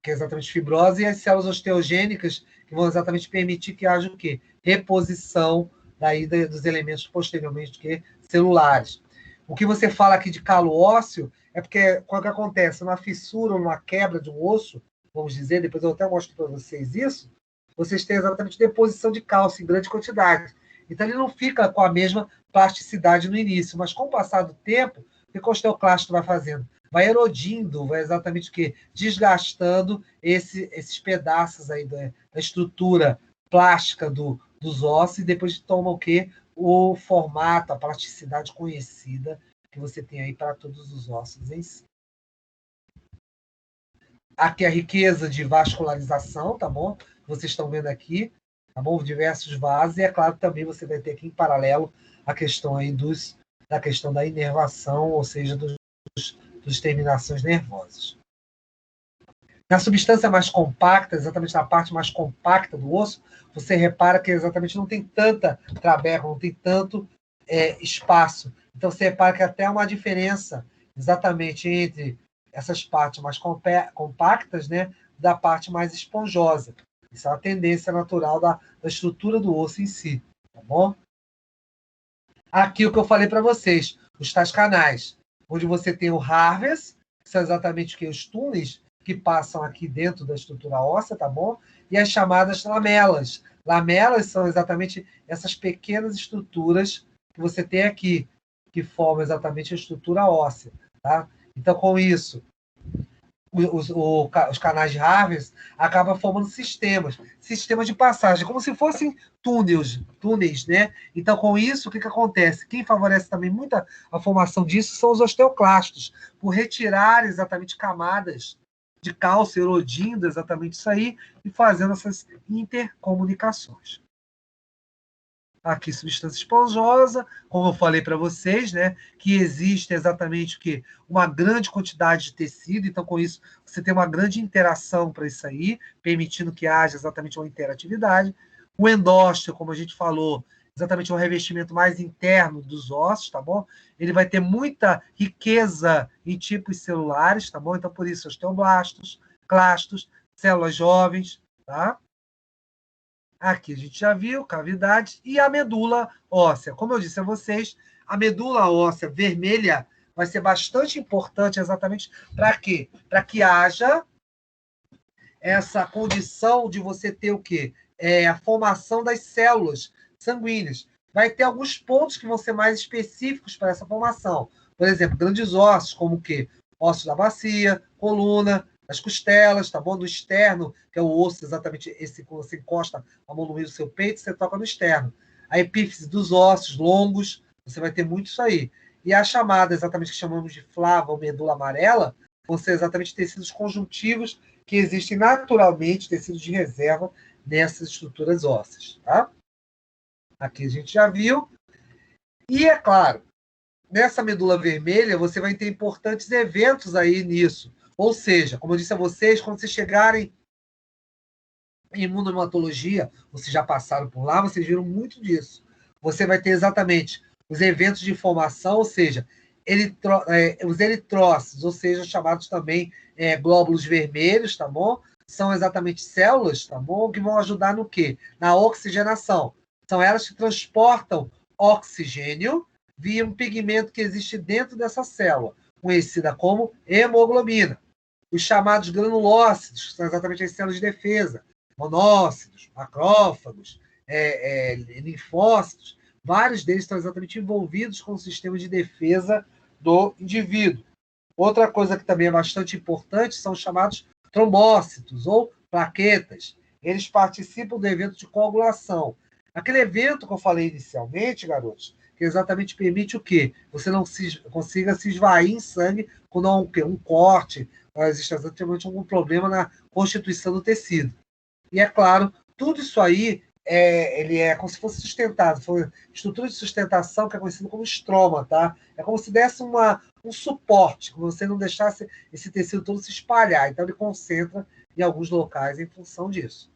que é exatamente fibrose, e as células osteogênicas, que vão exatamente permitir que haja o quê? Reposição daí dos elementos posteriormente que celulares. O que você fala aqui de calo ósseo é porque quando que acontece? Uma fissura ou uma quebra de um osso, vamos dizer, depois eu até mostro para vocês isso, vocês têm exatamente deposição de cálcio em grande quantidade. Então, ele não fica com a mesma plasticidade no início, mas com o passar do tempo, o que o osteoclasto vai fazendo? Vai erodindo, vai exatamente o quê? Desgastando esses pedaços aí da estrutura plástica dos ossos e depois toma o quê? O formato, a plasticidade conhecida que você tem aí para todos os ossos em si. Aqui a riqueza de vascularização, tá bom? Vocês estão vendo aqui, tá bom? Diversos vasos, e é claro também você vai ter aqui em paralelo a questão aí da questão da inervação, ou seja, dos terminações nervosas. Na substância mais compacta, exatamente na parte mais compacta do osso, você repara que exatamente não tem tanta trabécula, não tem tanto espaço. Então você repara que até há uma diferença exatamente entre essas partes mais compactas, né, da parte mais esponjosa. Isso é uma tendência natural da estrutura do osso em si, tá bom? Aqui o que eu falei para vocês, os tais canais, onde você tem o Harvest, que são exatamente os túneis que passam aqui dentro da estrutura óssea, tá bom? E as chamadas lamelas. Lamelas são exatamente essas pequenas estruturas que você tem aqui, que formam exatamente a estrutura óssea, tá? Então, com isso, os canais de Harvest acabam formando sistemas de passagem, como se fossem túneis, né? Então, com isso, o que acontece? Quem favorece também muito a formação disso são os osteoclastos, por retirar exatamente camadas de cálcio, erodindo exatamente isso aí e fazendo essas intercomunicações. Aqui, substância esponjosa, como eu falei para vocês, né, que existe exatamente o quê? Uma grande quantidade de tecido, então, com isso, você tem uma grande interação para isso aí, permitindo que haja exatamente uma interatividade. O endósteo, como a gente falou, exatamente um revestimento mais interno dos ossos, tá bom? Ele vai ter muita riqueza em tipos celulares, tá bom? Então, por isso, osteoblastos, clastos, células jovens, tá? Aqui a gente já viu, cavidade, e a medula óssea. Como eu disse a vocês, a medula óssea vermelha vai ser bastante importante exatamente para quê? Para que haja essa condição de você ter o quê? A formação das células sanguíneas. Vai ter alguns pontos que vão ser mais específicos para essa formação. Por exemplo, grandes ossos, como o quê? Ossos da bacia, coluna, as costelas, tá bom? Do externo, que é o osso exatamente esse que você encosta a mão no meio do seu peito, você toca no externo. A epífise dos ossos longos, você vai ter muito isso aí. E a chamada, exatamente, que chamamos de flava ou medula amarela, vão ser exatamente tecidos conjuntivos que existem naturalmente, tecidos de reserva nessas estruturas ósseas, tá? Aqui a gente já viu. E, é claro, nessa medula vermelha, você vai ter importantes eventos aí nisso. Ou seja, como eu disse a vocês, quando vocês chegarem em imunohematologia, vocês já passaram por lá, vocês viram muito disso. Você vai ter exatamente os eventos de formação, ou seja, os eritrócitos, ou seja, chamados também glóbulos vermelhos, tá bom? São exatamente células, tá bom? Que vão ajudar no quê? Na oxigenação. São elas que transportam oxigênio via um pigmento que existe dentro dessa célula, conhecida como hemoglobina. Os chamados granulócitos, que são exatamente as células de defesa, monócitos, macrófagos, linfócitos, vários deles estão exatamente envolvidos com o sistema de defesa do indivíduo. Outra coisa que também é bastante importante são os chamados trombócitos ou plaquetas. Eles participam do evento de coagulação. Aquele evento que eu falei inicialmente, garotos, que exatamente permite o quê? Você não consiga se esvair em sangue quando há um corte, ou existe exatamente algum problema na constituição do tecido. E é claro, tudo isso aí ele é como se fosse sustentado, foi estrutura de sustentação que é conhecido como estroma, tá? É como se desse um suporte, como você não deixasse esse tecido todo se espalhar. Então ele concentra em alguns locais em função disso.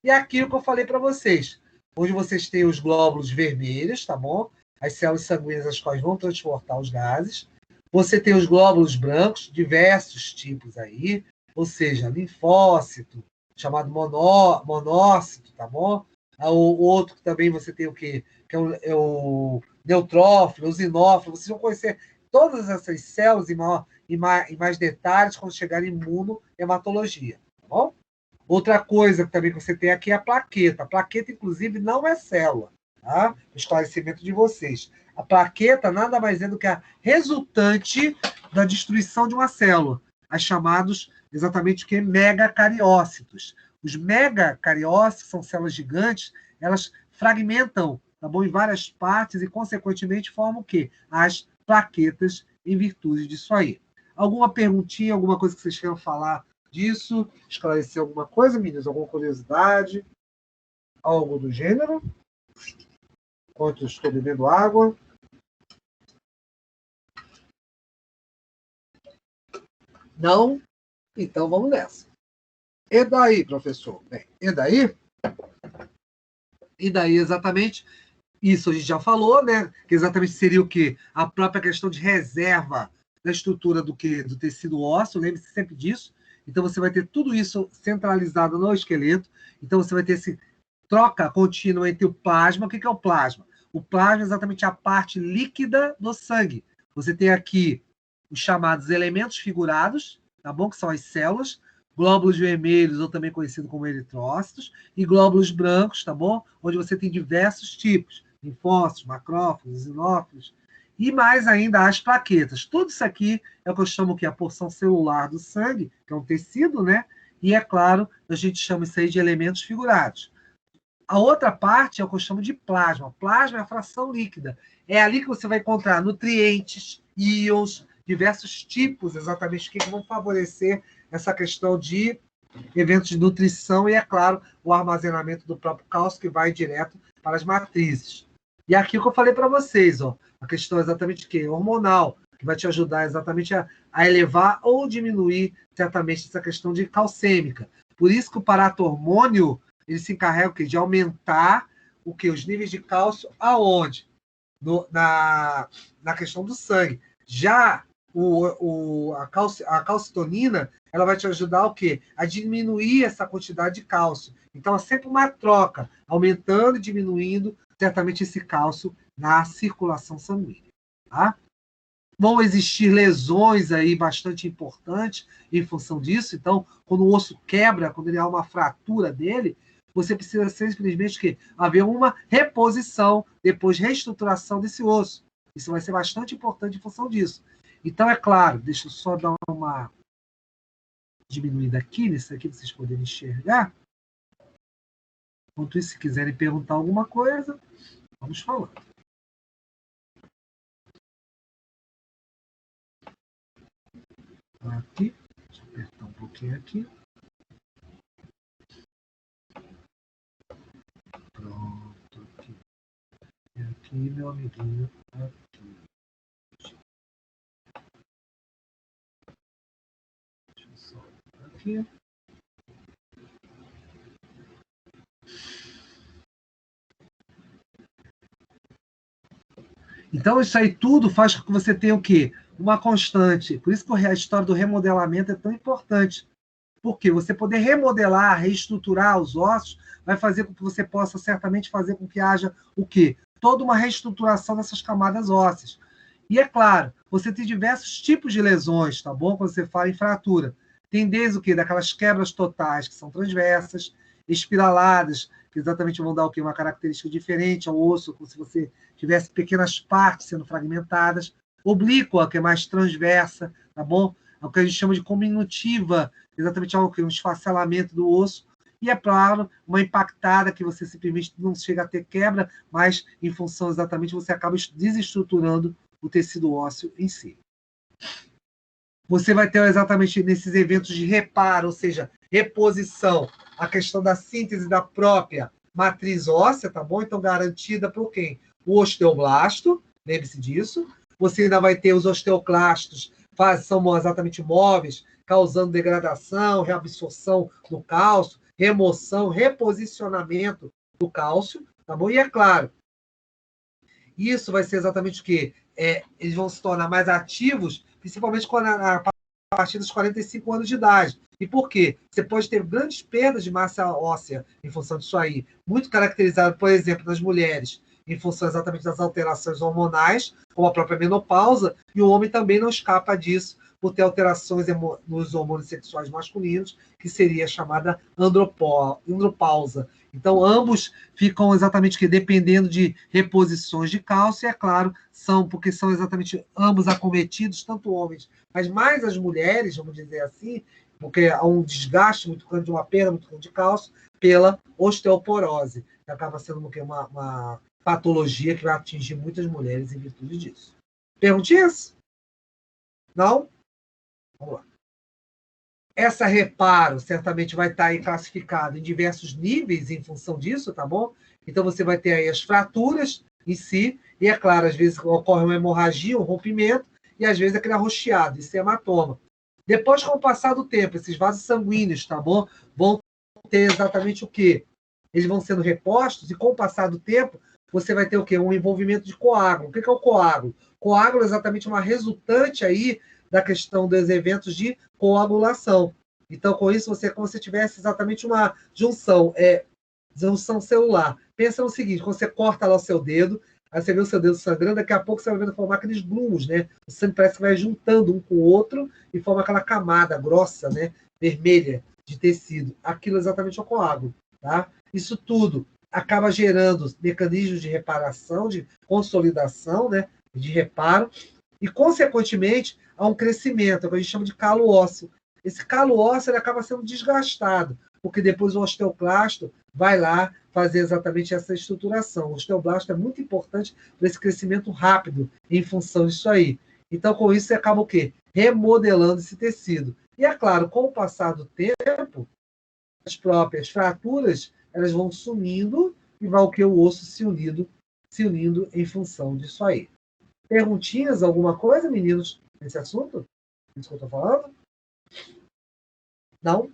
E aqui o que eu falei para vocês, onde vocês têm os glóbulos vermelhos, tá bom? As células sanguíneas as quais vão transportar os gases. Você tem os glóbulos brancos, diversos tipos aí, ou seja, linfócito, chamado monócito, tá bom? O outro que também você tem o quê? Que é o neutrófilo, o eosinófilo. Vocês vão conhecer todas essas células em mais detalhes quando chegar em imunohematologia, tá bom? Outra coisa que também você tem aqui é a plaqueta. A plaqueta, inclusive, não é célula, tá? O esclarecimento de vocês. A plaqueta nada mais é do que a resultante da destruição de uma célula, as chamados exatamente o que? Megacariócitos. Os megacariócitos são células gigantes, elas fragmentam, tá bom, em várias partes e, consequentemente, formam o quê? As plaquetas em virtude disso aí. Alguma perguntinha, alguma coisa que vocês queiram falar disso? Esclarecer alguma coisa, meninas? Alguma curiosidade? Algo do gênero? Enquanto eu estou bebendo água. Não? Então vamos nessa. E daí, professor? Bem, e daí? E daí, exatamente, isso a gente já falou, né? Que exatamente seria o quê? A própria questão de reserva da estrutura do tecido ósseo, lembre-se sempre disso. Então, você vai ter tudo isso centralizado no esqueleto. Então, você vai ter essa troca contínua entre o plasma. O que é o plasma? O plasma é exatamente a parte líquida do sangue. Você tem aqui os chamados elementos figurados, tá bom? Que são as células, glóbulos vermelhos, ou também conhecido como eritrócitos, e glóbulos brancos, tá bom? Onde você tem diversos tipos, linfócitos, macrófagos, eosinófilos, e mais ainda as plaquetas. Tudo isso aqui é o que eu chamo que a porção celular do sangue, que é um tecido, né? E, é claro, a gente chama isso aí de elementos figurados. A outra parte é o que eu chamo de plasma. Plasma é a fração líquida. É ali que você vai encontrar nutrientes, íons, diversos tipos, exatamente, que vão favorecer essa questão de eventos de nutrição e, é claro, o armazenamento do próprio cálcio, que vai direto para as matrizes. E aqui o que eu falei para vocês, ó, a questão exatamente que hormonal, que vai te ajudar exatamente a elevar ou diminuir certamente essa questão de calcêmica. Por isso que o paratormônio ele se encarrega o quê? De aumentar o quê? Os níveis de cálcio aonde? Na questão do sangue. Já a calcitonina ela vai te ajudar o quê? A diminuir essa quantidade de cálcio. Então, é sempre uma troca, aumentando e diminuindo certamente esse cálcio na circulação sanguínea. Tá? Vão existir lesões aí bastante importantes em função disso. Então, quando o osso quebra, quando ele há uma fratura dele, você precisa simplesmente que haver uma reposição, depois reestruturação desse osso. Isso vai ser bastante importante em função disso. Então, é claro, deixa eu só dar uma diminuída aqui, nisso aqui, para vocês poderem enxergar. Enquanto isso, se quiserem perguntar alguma coisa, vamos falando. Aqui, deixa eu apertar um pouquinho aqui. Pronto, aqui. E aqui, meu amiguinho, aqui. Deixa eu só aqui. Então, isso aí tudo faz com que você tenha o quê? Uma constante. Por isso que a história do remodelamento é tão importante. Porque você poder remodelar, reestruturar os ossos, vai fazer com que você possa certamente fazer com que haja o quê? Toda uma reestruturação dessas camadas ósseas. E é claro, você tem diversos tipos de lesões, tá bom? Quando você fala em fratura. Tem desde o quê? Daquelas quebras totais, que são transversas, espiraladas, que exatamente vão dar o quê? Uma característica diferente ao osso, como se você tivesse pequenas partes sendo fragmentadas. Oblíqua, que é mais transversa, tá bom? É o que a gente chama de cominutiva, exatamente algo que um esfacelamento do osso. E, é claro, uma impactada que você simplesmente não chega a ter quebra, mas em função exatamente você acaba desestruturando o tecido ósseo em si. Você vai ter exatamente nesses eventos de reparo, ou seja, reposição, a questão da síntese da própria matriz óssea, tá bom? Então, garantida por quem? O osteoblasto, lembre-se disso. Você ainda vai ter os osteoclastos, são exatamente móveis, causando degradação, reabsorção do cálcio, remoção, reposicionamento do cálcio, tá bom? E é claro, isso vai ser exatamente o quê? Eles vão se tornar mais ativos, principalmente a partir dos 45 anos de idade. E por quê? Você pode ter grandes perdas de massa óssea em função disso aí, muito caracterizado, por exemplo, nas mulheres, em função exatamente das alterações hormonais, como a própria menopausa, e o homem também não escapa disso, por ter alterações nos hormônios sexuais masculinos, que seria a chamada andropausa. Então, ambos ficam exatamente que dependendo de reposições de cálcio, e é claro, porque são exatamente ambos acometidos, tanto homens, mas mais as mulheres, vamos dizer assim, porque há um desgaste muito grande, uma perda muito grande de cálcio, pela osteoporose, que acaba sendo uma patologia que vai atingir muitas mulheres em virtude disso. Perguntinhas? Não? Vamos lá. Essa reparo certamente vai estar aí classificado em diversos níveis em função disso, tá bom? Então você vai ter aí as fraturas em si, e é claro, às vezes ocorre uma hemorragia, um rompimento, e às vezes aquele arroxeado, esse hematoma. Depois, com o passar do tempo, esses vasos sanguíneos, tá bom? Vão ter exatamente o quê? Eles vão sendo repostos, e com o passar do tempo, você vai ter o quê? Um envolvimento de coágulo. O que é o coágulo? Coágulo é exatamente uma resultante aí da questão dos eventos de coagulação. Então, com isso, você é como se tivesse exatamente uma junção celular. Pensa no seguinte, quando você corta lá o seu dedo, aí você vê o seu dedo sangrando, daqui a pouco você vai vendo formar aqueles grumos, né? O sangue parece que vai juntando um com o outro e forma aquela camada grossa, né? Vermelha de tecido. Aquilo é exatamente o coágulo, tá? Isso tudo acaba gerando mecanismos de reparação, de consolidação, né? De reparo, e, consequentemente, há um crescimento, que a gente chama de calo ósseo. Esse calo ósseo ele acaba sendo desgastado, porque depois o osteoclasto vai lá fazer exatamente essa estruturação. O osteoblasto é muito importante para esse crescimento rápido em função disso aí. Então, com isso, você acaba o quê? Remodelando esse tecido. E, é claro, com o passar do tempo, as próprias fraturas elas vão sumindo e vai o que? O osso se unindo em função disso aí. Perguntinhas, alguma coisa, meninos, nesse assunto? Isso que eu estou falando? Não?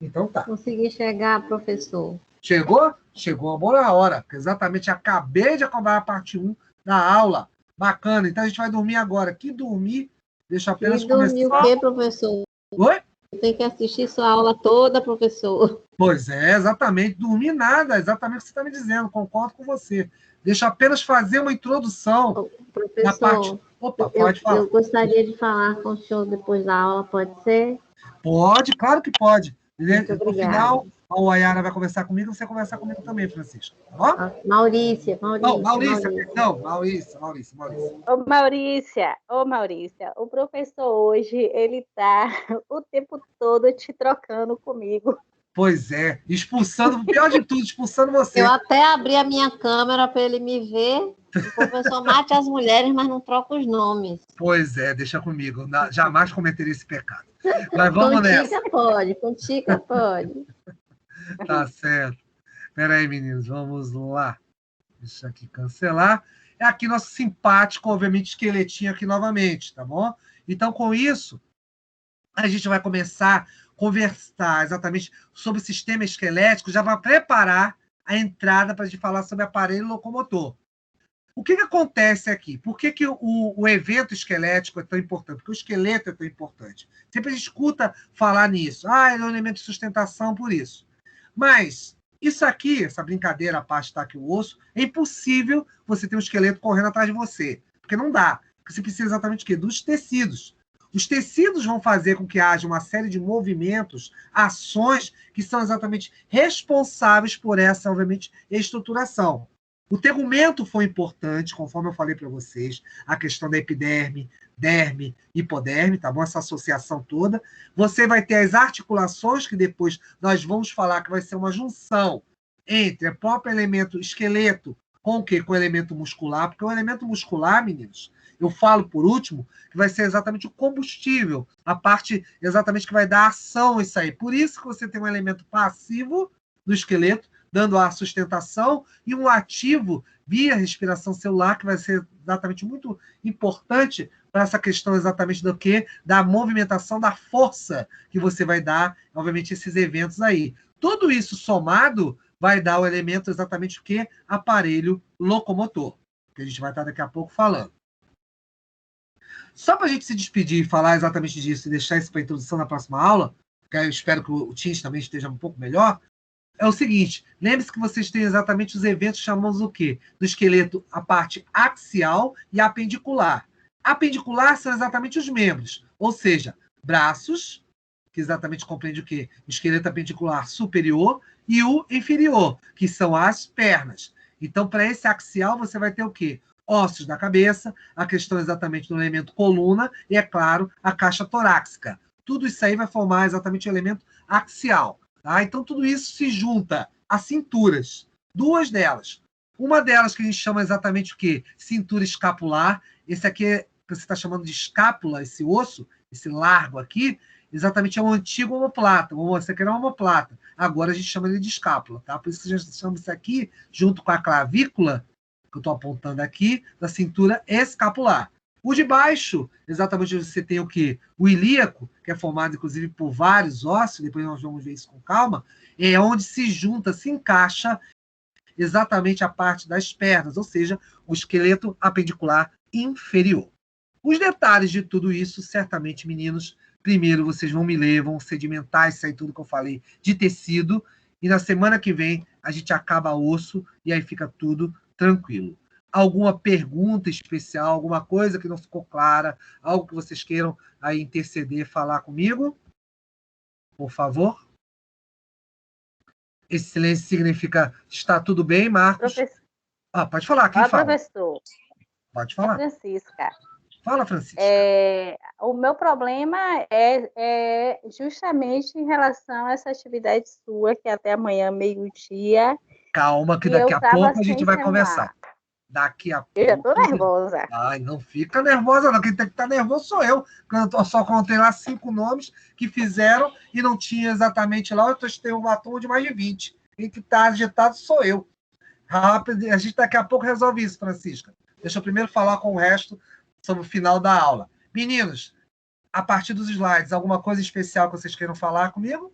Então tá. Consegui chegar, professor. Chegou? Chegou a boa hora, porque exatamente acabei de acabar a parte 1 da aula. Bacana, então a gente vai dormir agora. Que dormir? Deixa eu apenas começar. Dormir o quê, professor? Oi? Tem que assistir sua aula toda, professor. Pois é, exatamente. Dormir nada, exatamente o que você está me dizendo, concordo com você. Deixa eu apenas fazer uma introdução na parte... Professor, Opa, pode falar. eu gostaria de falar com o senhor depois da aula, pode ser? Pode, claro que pode. Muito No obrigada. final, a Wayara vai conversar comigo, você conversar comigo também, Francisco. Tá bom? Maurícia. Não, Maurícia. Ô Maurícia, o professor hoje, ele tá o tempo todo te trocando comigo. Pois é, expulsando, o pior de tudo, expulsando você. Eu até abri a minha câmera para ele me ver. O professor mate as mulheres, mas não troca os nomes. Pois é, deixa comigo. Jamais cometeria esse pecado. Mas vamos nessa. Com Tica pode. Tá certo. Espera aí, meninos, vamos lá. Deixa aqui cancelar. É aqui nosso simpático, obviamente, esqueletinho aqui novamente, tá bom? Então, com isso, a gente vai começar a conversar exatamente sobre o sistema esquelético, já vai preparar a entrada para a gente falar sobre aparelho locomotor. O que acontece aqui? Por que o evento esquelético é tão importante? Porque o esqueleto é tão importante. Sempre a gente escuta falar nisso. Ele é um elemento de sustentação por isso. Mas isso aqui, essa brincadeira, a parte está aqui o osso, é impossível você ter um esqueleto correndo atrás de você. Porque não dá. Porque você precisa exatamente o quê? Dos tecidos. Os tecidos vão fazer com que haja uma série de movimentos, ações que são exatamente responsáveis por essa, obviamente, estruturação. O tegumento foi importante, conforme eu falei para vocês, a questão da epiderme, derme, hipoderme, tá bom? Essa associação toda. Você vai ter as articulações, que depois nós vamos falar que vai ser uma junção entre o próprio elemento esqueleto com o quê? Com o elemento muscular, porque o elemento muscular, meninos, eu falo por último, que vai ser exatamente o combustível, a parte exatamente que vai dar ação a isso aí. Por isso que você tem um elemento passivo do esqueleto, dando a sustentação, e um ativo via respiração celular, que vai ser exatamente muito importante para essa questão exatamente do quê? Da movimentação, da força que você vai dar, obviamente, esses eventos aí. Tudo isso somado vai dar o elemento exatamente o quê? Aparelho locomotor, que a gente vai estar daqui a pouco falando. Só para a gente se despedir e falar exatamente disso e deixar isso para a introdução na próxima aula, que eu espero que o Teams também esteja um pouco melhor, é o seguinte, lembre-se que vocês têm exatamente os eventos, chamamos o quê? Do esqueleto, a parte axial e apendicular. Apendicular são exatamente os membros, ou seja, braços, que exatamente compreende o quê? O esqueleto apendicular superior e o inferior, que são as pernas. Então, para esse axial, você vai ter o quê? Ossos da cabeça, a questão exatamente do elemento coluna e, é claro, a caixa torácica. Tudo isso aí vai formar exatamente o elemento axial. Tá? Então, tudo isso se junta a cinturas. Duas delas. Uma delas que a gente chama exatamente o quê? Cintura escapular. Esse aqui é, que você está chamando de escápula, esse osso, esse largo aqui, exatamente é um antigo omoplata. Você quer uma omoplata. Agora a gente chama ele de escápula. Tá? Por isso que a gente chama isso aqui, junto com a clavícula, que eu estou apontando aqui, da cintura escapular. O de baixo, exatamente você tem o quê? O ilíaco, que é formado, inclusive, por vários ossos, depois nós vamos ver isso com calma, é onde se junta, se encaixa exatamente a parte das pernas, ou seja, o esqueleto apendicular inferior. Os detalhes de tudo isso, certamente, meninos, primeiro vocês vão me ler, vão sedimentar isso aí tudo que eu falei de tecido, e na semana que vem a gente acaba osso, e aí fica tudo tranquilo. Alguma pergunta especial, alguma coisa que não ficou clara, algo que vocês queiram aí interceder, falar comigo? Por favor. Esse silêncio significa está tudo bem, Marcos? Professor. Pode falar, quem fala? Professor. Pode falar. Francisca. Fala, Francisca. O meu problema é justamente em relação a essa atividade sua, que é até amanhã, meio-dia. Calma, que daqui a pouco a gente vai conversar. Daqui a pouco. Eu já tô nervosa. Ai, não fica nervosa, não. Quem tem que estar nervoso sou eu. Eu só contei lá 5 nomes que fizeram e não tinha exatamente lá. Eu testei um batom de mais de 20. Quem que está agitado sou eu. Rápido, a gente daqui a pouco resolve isso, Francisca. Deixa eu primeiro falar com o resto sobre o final da aula. Meninos, a partir dos slides, alguma coisa especial que vocês queiram falar comigo?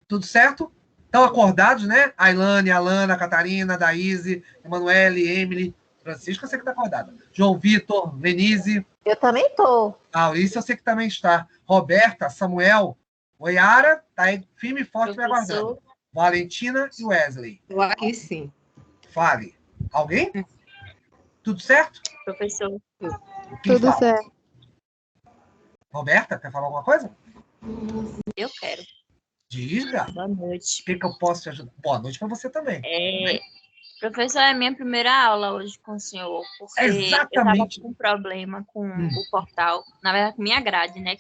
Tudo certo? Estão acordados, né? Ailane, Alana, Catarina, Daíse, Emanuele, Emily, Francisca, eu sei que está acordada. João Vitor, Lenise. Eu também estou. Maurício, eu sei que também está. Roberta, Samuel, Oiara, está aí firme e forte me aguardando. Valentina e Wesley. Eu aqui sim. Fale. Alguém? Tudo certo? Professor. Tudo certo. Roberta, quer falar alguma coisa? Eu quero. Diga. Boa noite. O que eu posso te ajudar? Boa noite para você também. Professor, é minha primeira aula hoje com o senhor, porque Exatamente. eu estava com um problema com o portal, na verdade, com minha grade, né,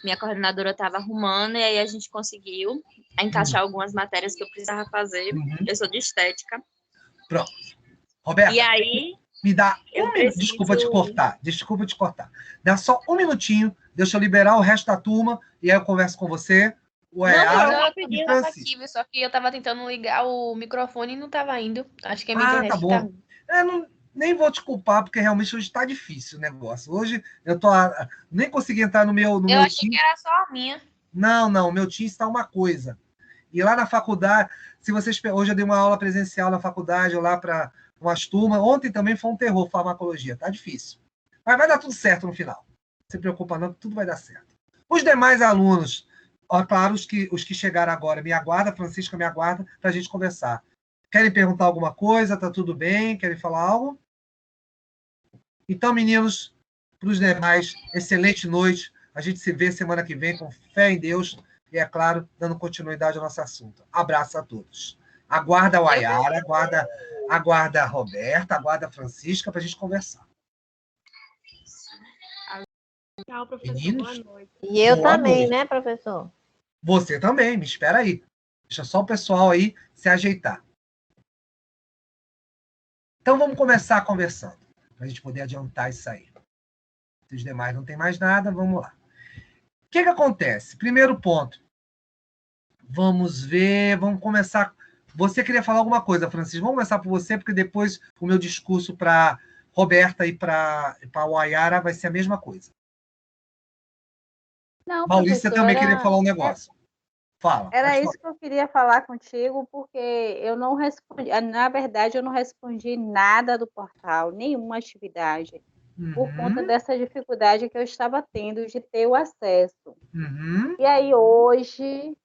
minha coordenadora estava arrumando, e aí a gente conseguiu encaixar algumas matérias que eu precisava fazer. Eu sou de estética. Pronto. Roberta, e aí, me dá preciso... Desculpa te cortar. Dá só um minutinho, deixa eu liberar o resto da turma, e aí eu converso com você. Não, eu pedi, eu tava aqui, só que eu tava tentando ligar o microfone e não tava indo. Acho que a minha internet tá bom. Nem vou te culpar, porque realmente hoje tá difícil o negócio. Hoje eu nem consegui entrar no meu eu achei que era só a minha. Não, o meu Teams está uma coisa. E lá na faculdade, se vocês... Hoje eu dei uma aula presencial na faculdade, lá para umas turmas. Ontem também foi um terror, farmacologia. Tá difícil. Mas vai dar tudo certo no final. Não se preocupa não, que tudo vai dar certo. Os demais alunos, ó, claro, os que chegaram agora, me aguarda, Francisca, me aguarda, para a gente conversar. Querem perguntar alguma coisa? Tá tudo bem? Querem falar algo? Então, meninos, para os demais, excelente noite. A gente se vê semana que vem com fé em Deus e, é claro, dando continuidade ao nosso assunto. Abraço a todos. Aguarda a Wayara, aguarda a Roberta, aguarda a Francisca para a gente conversar. Tchau, professor. Meninos, Boa noite. E eu Boa também, noite. né, professor? Você também, me espera aí. Deixa só o pessoal aí se ajeitar. Então, vamos começar conversando, para a gente poder adiantar isso aí. Se os demais não tem mais nada, vamos lá. O que acontece? Primeiro ponto. Vamos ver, vamos começar. Você queria falar alguma coisa, Francisco? Vamos começar por você, porque depois o meu discurso para Roberta e para a Wayara vai ser a mesma coisa. Não, Maurícia também professora, queria falar um negócio. Fala. Era pode isso que eu queria falar contigo, porque eu não respondi, na verdade, eu não respondi nada do portal, nenhuma atividade, falar. por conta dessa dificuldade que eu estava tendo de ter o acesso. Uhum. E aí, hoje,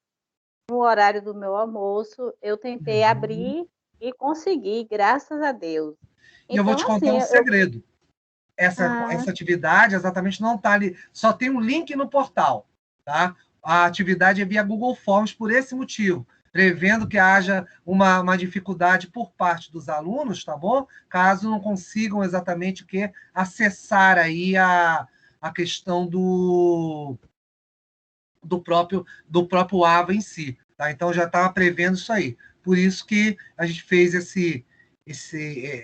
no horário do meu almoço, eu tentei abrir e consegui, graças a Deus. E eu vou te contar um segredo. Essa atividade exatamente não está ali. Só tem um link no portal. Tá? A atividade é via Google Forms por esse motivo, prevendo que haja uma dificuldade por parte dos alunos, tá bom? Caso não consigam exatamente o que acessar aí a questão do próprio AVA em si. Tá? Então, já estava prevendo isso aí. Por isso que a gente fez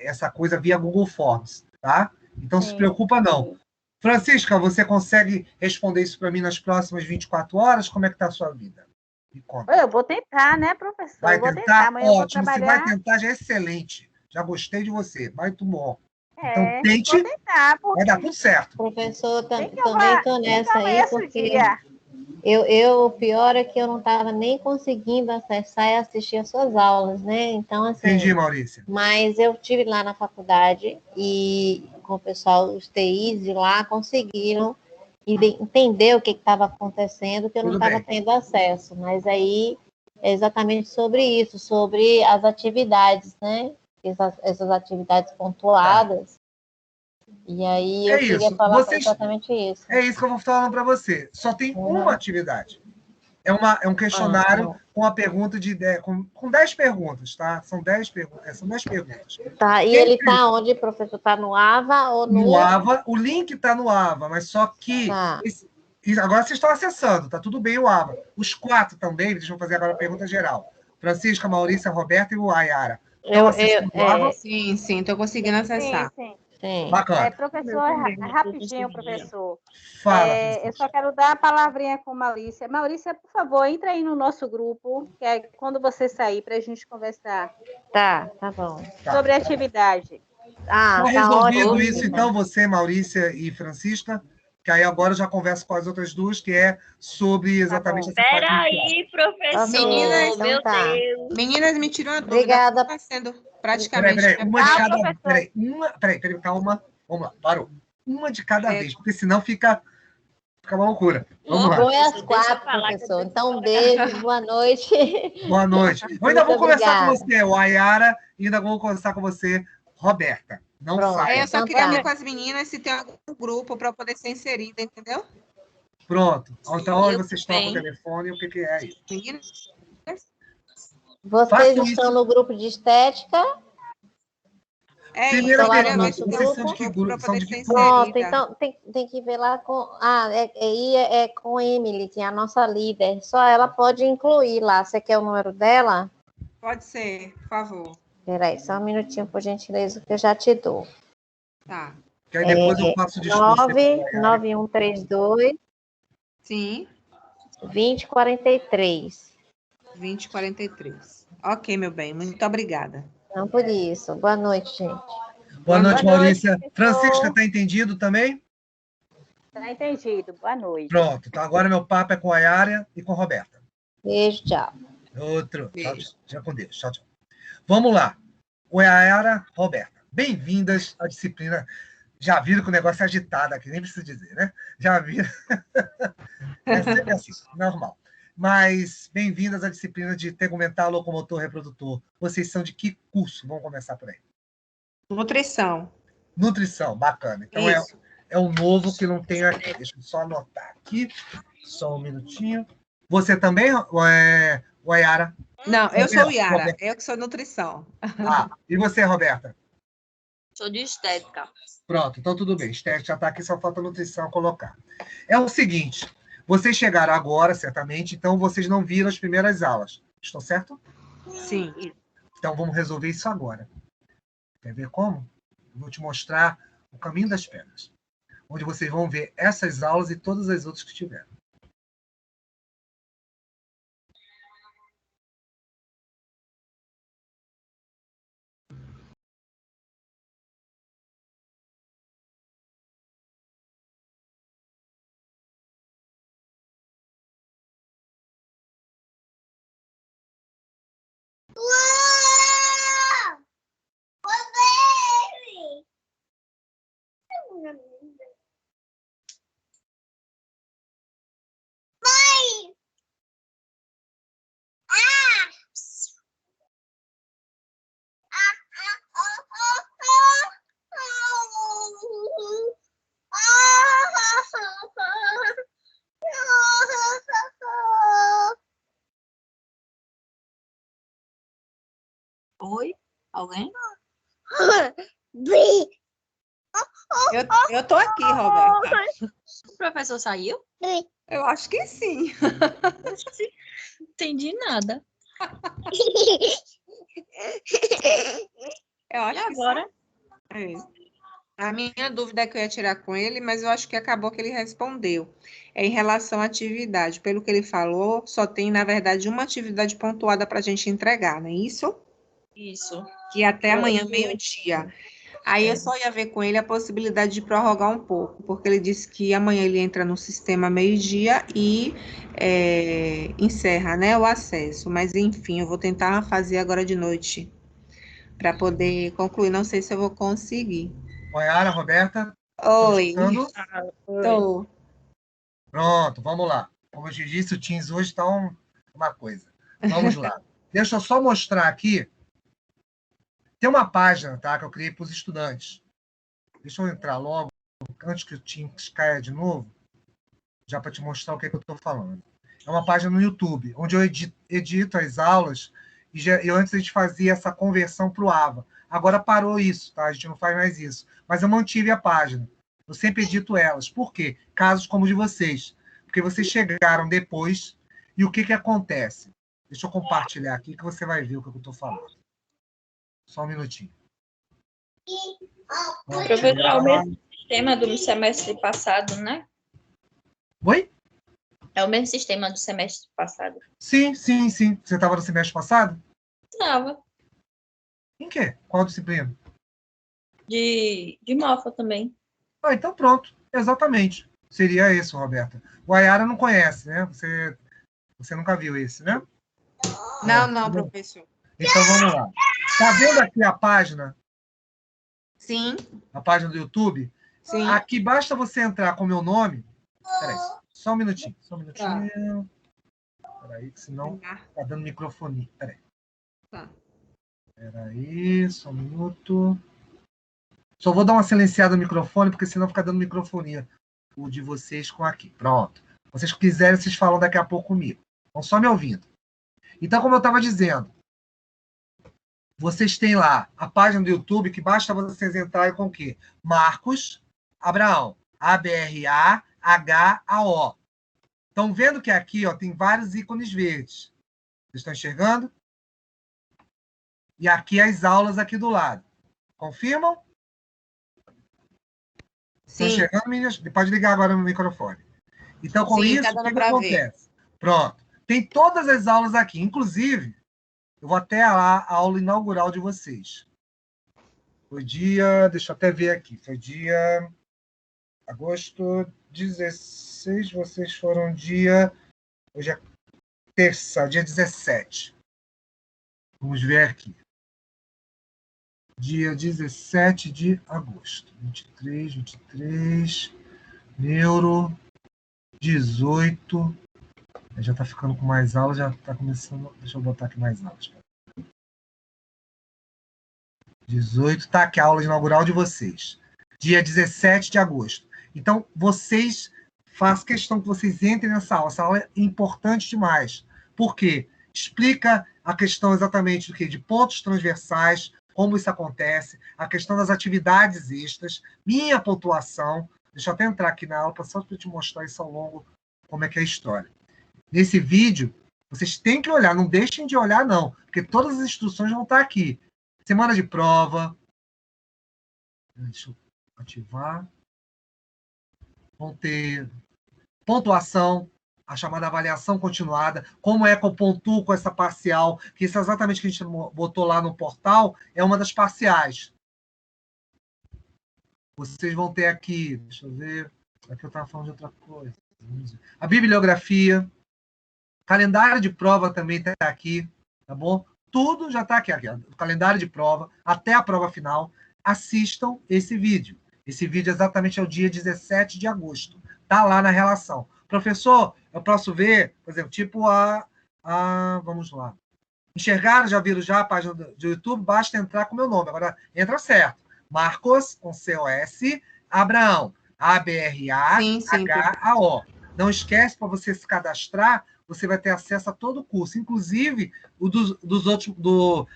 essa coisa via Google Forms. Tá? Então, se preocupa não. Francisca, você consegue responder isso para mim nas próximas 24 horas? Como é que está a sua vida? Me conta. Eu vou tentar, né, professor? Vai eu vou tentar? amanhã eu vou Ótimo. Se vai tentar, já é excelente. Já gostei de você. Muito bom. Então, tente. Vou tentar, porque... Vai dar tudo certo. Professor, também estou nessa aí, porque o pior é que eu não estava nem conseguindo acessar e assistir as suas aulas, né? Então, assim... Entendi, Maurícia. Mas eu estive lá na faculdade e com o pessoal, os TIs de lá, conseguiram entender o que estava acontecendo, que eu não estava tendo acesso. Mas aí é exatamente sobre isso, sobre as atividades, né? Essas atividades pontuadas. E aí eu queria falar exatamente isso. É isso que eu vou falando para você. Só tem uma atividade. É um questionário com a pergunta com 10 perguntas, tá? São 10 perguntas. Tá, e ele está onde, professor? Está no AVA ou no... No AVA, o link está no AVA, mas só que... Agora vocês estão acessando, tá tudo bem o AVA. Os 4 também, deixa eu fazer agora a pergunta geral. Francisca, Maurícia, Roberta e o Wayara. Sim, estou conseguindo acessar. Sim. Bacana. Professor, rapidinho, professor. Fala. Eu só quero dar a palavrinha com Maurícia. Maurícia, por favor, entra aí no nosso grupo, que é quando você sair, para a gente conversar. Tá bom. Sobre a atividade. Tá resolvido isso, então, você, Maurícia e Francisca, que aí agora eu já converso com as outras duas, que é sobre exatamente essa parte. Espera aí, professor. Meninas, meu Deus. Meninas, me tirou uma dúvida. Obrigada. Está sendo praticamente... Peraí, calma. Vamos lá, parou. Uma de cada vez, porque senão fica uma loucura. Vamos lá. Põe as 4, professor. Então, um beijo, boa noite. Boa noite. Eu ainda vou conversar com você, Wayara, e ainda vou conversar com você, Roberta. Não sai. Eu só queria ver com as meninas se tem algum grupo para poder ser inserida, entendeu? Pronto. Então, onde vocês estão com o telefone, o que é isso? Meninas? Vocês estão no grupo de estética? Primeira pergunta, vocês são de que grupo? Pronto, então tem que ver lá com... é com Emily, que é a nossa líder. Só ela pode incluir lá. Você quer o número dela? Pode ser, por favor. Peraí, só um minutinho, por gentileza, que eu já te dou. Tá. Que aí depois eu faço o discurso. 99132. Sim. 2043. 2043. Ok, meu bem, muito obrigada. Não por isso. Boa noite, gente. Boa noite, Maurícia. Francisca, está entendido também? Está entendido. Boa noite. Pronto. Então agora meu papo é com a Wayara e com a Roberta. Beijo, tchau. Outro. Tchau, com Deus. Tchau. Vamos lá. Wayara, Roberta. Bem-vindas à disciplina. Já viram que o negócio é agitado aqui, nem preciso dizer, né? Já viram. É sempre assim, normal. Mas bem-vindas à disciplina de tegumental, locomotor, reprodutor. Vocês são de que curso? Vamos começar por aí. Nutrição. Nutrição, bacana. Então Isso. é o novo que não tenho aqui. Deixa eu só anotar aqui. Só um minutinho. Você também, Wayara? Não, eu sou Yara. Roberta. Eu que sou nutrição. E você, Roberta? Sou de estética. Pronto, então tudo bem. Estética já está aqui, só falta nutrição colocar. É o seguinte, vocês chegaram agora, certamente, então vocês não viram as primeiras aulas. Estou certo? Sim. Então vamos resolver isso agora. Quer ver como? Eu vou te mostrar o caminho das pedras, onde vocês vão ver essas aulas e todas as outras que tiveram. Oi? Alguém? Eu tô aqui, Roberta. O professor saiu? Eu acho que sim. Não entendi nada. Eu E acho que agora? sim. A minha dúvida é que eu ia tirar com ele, mas eu acho que acabou que ele respondeu. É em relação à atividade. Pelo que ele falou, só tem, na verdade, uma atividade pontuada para a gente entregar, não é isso? Isso. Que é até amanhã, meio-dia. Aí eu só ia ver com ele a possibilidade de prorrogar um pouco, porque ele disse que amanhã ele entra no sistema meio-dia e encerra, né, o acesso. Mas, enfim, eu vou tentar fazer agora de noite, para poder concluir. Não sei se eu vou conseguir. Wayara, Roberta? Oi, Estou tô. Pronto, vamos lá. Como eu te disse, o Teams hoje está uma coisa. Vamos lá. Deixa eu só mostrar aqui. Tem uma página, tá, que eu criei para os estudantes. Deixa eu entrar logo, antes que o Teams caia de novo, já para te mostrar o que eu estou falando. É uma página no YouTube, onde eu edito as aulas, e antes a gente fazia essa conversão para o AVA. Agora parou isso, tá? A gente não faz mais isso. Mas eu mantive a página. Eu sempre edito elas. Por quê? Casos como o de vocês. Porque vocês chegaram depois, e o que acontece? Deixa eu compartilhar aqui que você vai ver o que eu estou falando. Só um minutinho. Professor, é o mesmo sistema do semestre passado, né? Oi? É o mesmo sistema do semestre passado. Sim. Você estava no semestre passado? Estava. Em quê? Qual disciplina? De MOFA também. Então pronto. Exatamente. Seria esse, Roberta. O Ayara não conhece, né? Você nunca viu esse, né? Não, professor. Então vamos lá. Tá vendo aqui a página? Sim, A página do YouTube? sim. Aqui basta você entrar com o meu nome. Peraí, só um minutinho. Peraí, que senão tá dando microfone. Peraí. Tá. Peraí, só um minuto. Só vou dar uma silenciada no microfone, porque senão fica dando microfonia. O de vocês com aqui. Pronto. Vocês quiserem, vocês falam daqui a pouco comigo. Estão só me ouvindo. Então, como eu estava dizendo, vocês têm lá a página do YouTube, que basta vocês entrarem com o quê? Marcos Abraão. ABRAHAO. Estão vendo que aqui tem vários ícones verdes. Vocês estão enxergando? E aqui as aulas aqui do lado. Confirmam? Estão enxergando, meninas? Pode ligar agora no microfone. Então, com isso, o que acontece? Pronto. Tem todas as aulas aqui. Inclusive, eu vou até lá a aula inaugural de vocês. Foi dia... Deixa eu até ver aqui. Foi dia... Agosto 16. Vocês foram dia... Hoje é terça, dia 17. Vamos ver aqui. Dia 17 de agosto. 23, neuro, 18. Já está ficando com mais aulas, já está começando. Deixa eu botar aqui mais aulas. 18, tá aqui a aula inaugural de vocês. Dia 17 de agosto. Então, vocês, faço questão que vocês entrem nessa aula. Essa aula é importante demais. Por quê? Explica a questão exatamente do quê? De pontos transversais, como isso acontece, a questão das atividades extras, minha pontuação. Deixa eu até entrar aqui na aula, só para te mostrar isso ao longo, como é que é a história. Nesse vídeo, vocês têm que olhar, não deixem de olhar, não, porque todas as instruções vão estar aqui. Semana de prova. Deixa eu ativar. Vão ter pontuação, a chamada avaliação continuada, como é que eu pontuo com essa parcial, que isso é exatamente o que a gente botou lá no portal, é uma das parciais. Vocês vão ter aqui, deixa eu ver, aqui eu estava falando de outra coisa. A bibliografia, calendário de prova também está aqui, tá bom? Tudo já está aqui, o calendário de prova, até a prova final. Assistam esse vídeo. Esse vídeo exatamente é o dia 17 de agosto. Está lá na relação. Professor, eu posso ver, por exemplo, tipo vamos lá. Enxergaram, já viram já a página do YouTube? Basta entrar com o meu nome. Agora, entra certo. Marcos, com C-O-S, Abraão, A-B-R-A-H-A-O. Não esquece, para você se cadastrar, você vai ter acesso a todo o curso, inclusive o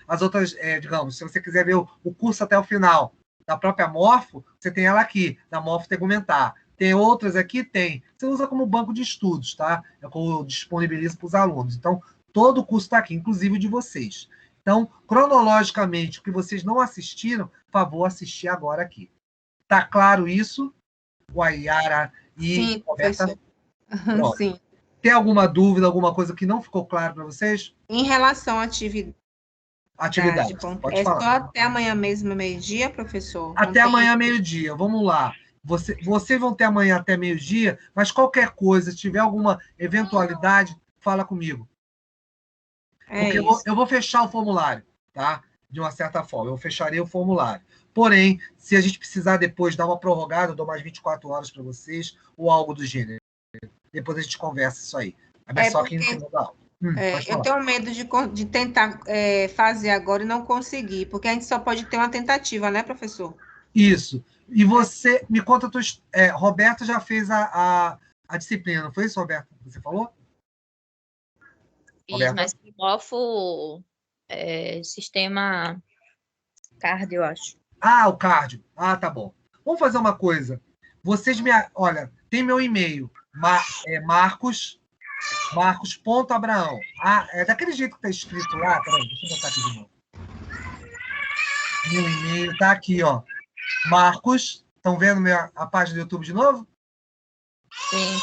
as outras, digamos, se você quiser ver o curso até o final da própria Morfo, você tem ela aqui, da Morfo Tegumentar. Tem outras aqui? Tem. Você usa como banco de estudos, tá? É como eu disponibilizo para os alunos. Então, todo o curso está aqui, inclusive o de vocês. Então, cronologicamente, o que vocês não assistiram, por favor, assistir agora aqui. Tá claro isso? O Ayara e Sim, professor. Sim. Tem alguma dúvida, alguma coisa que não ficou claro para vocês? Em relação à atividade. Pode falar. Só até amanhã mesmo, meio-dia, professor? Até amanhã, meio-dia. Vamos lá. Vocês vão ter amanhã até meio-dia, mas qualquer coisa, se tiver alguma eventualidade, fala comigo. Porque eu vou fechar o formulário, tá? De uma certa forma, eu fecharei o formulário. Porém, se a gente precisar depois dar uma prorrogada, eu dou mais 24 horas para vocês, ou algo do gênero. Depois a gente conversa isso aí. É só que no final da aula. Eu tenho medo de tentar fazer agora e não conseguir, porque a gente só pode ter uma tentativa, né, professor? Isso. E você, me conta, Roberto já fez a disciplina, não foi isso, Roberto? Você falou? Isso, mas Morfo sistema cardio, eu acho. O cardio. Tá bom. Vamos fazer uma coisa. Vocês olha, tem meu e-mail, marcos.abraão. É daquele jeito que está escrito lá. Peraí, deixa eu botar aqui de novo. Meu e-mail está aqui, ó. Marcos, estão vendo a página do YouTube de novo? Sim.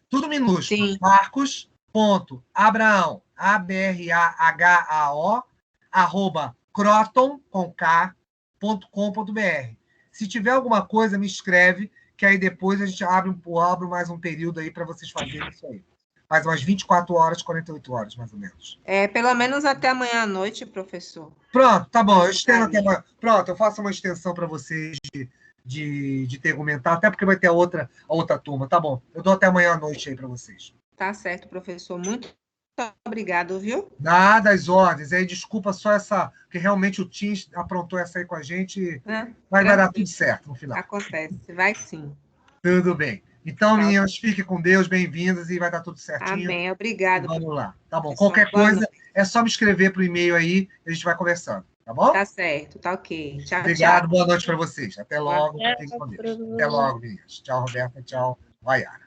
Tudo minúsculo. Sim. Marcos.abraão, ABRAHAO, @croton.com.br. Se tiver alguma coisa, me escreve, que aí depois a gente abre mais um período aí para vocês fazerem isso aí. Faz umas 24 horas, 48 horas, mais ou menos. Pelo menos até amanhã à noite, professor. Pronto, tá bom. Eu estendo até amanhã. Pronto, eu faço uma extensão para vocês de Tegumentar, até porque vai ter a outra turma. Tá bom. Eu dou até amanhã à noite aí para vocês. Tá certo, professor. Muito obrigado, viu? Nada, as ordens. Aí, desculpa só que realmente o Teams aprontou essa aí com a gente, mas vai dar tudo certo no final. Acontece, vai sim. Tudo bem. Então, meninas, fiquem com Deus, bem-vindas e vai dar tudo certinho. Amém, obrigado. Vamos lá. Tá bom. Qualquer coisa, é só me escrever pro e-mail aí e a gente vai conversando, tá bom? Tá certo, tá ok. Tchau, obrigado, tchau. boa noite para vocês. Até logo. Até logo, meninas. Tchau, Roberta. Tchau, Ayara.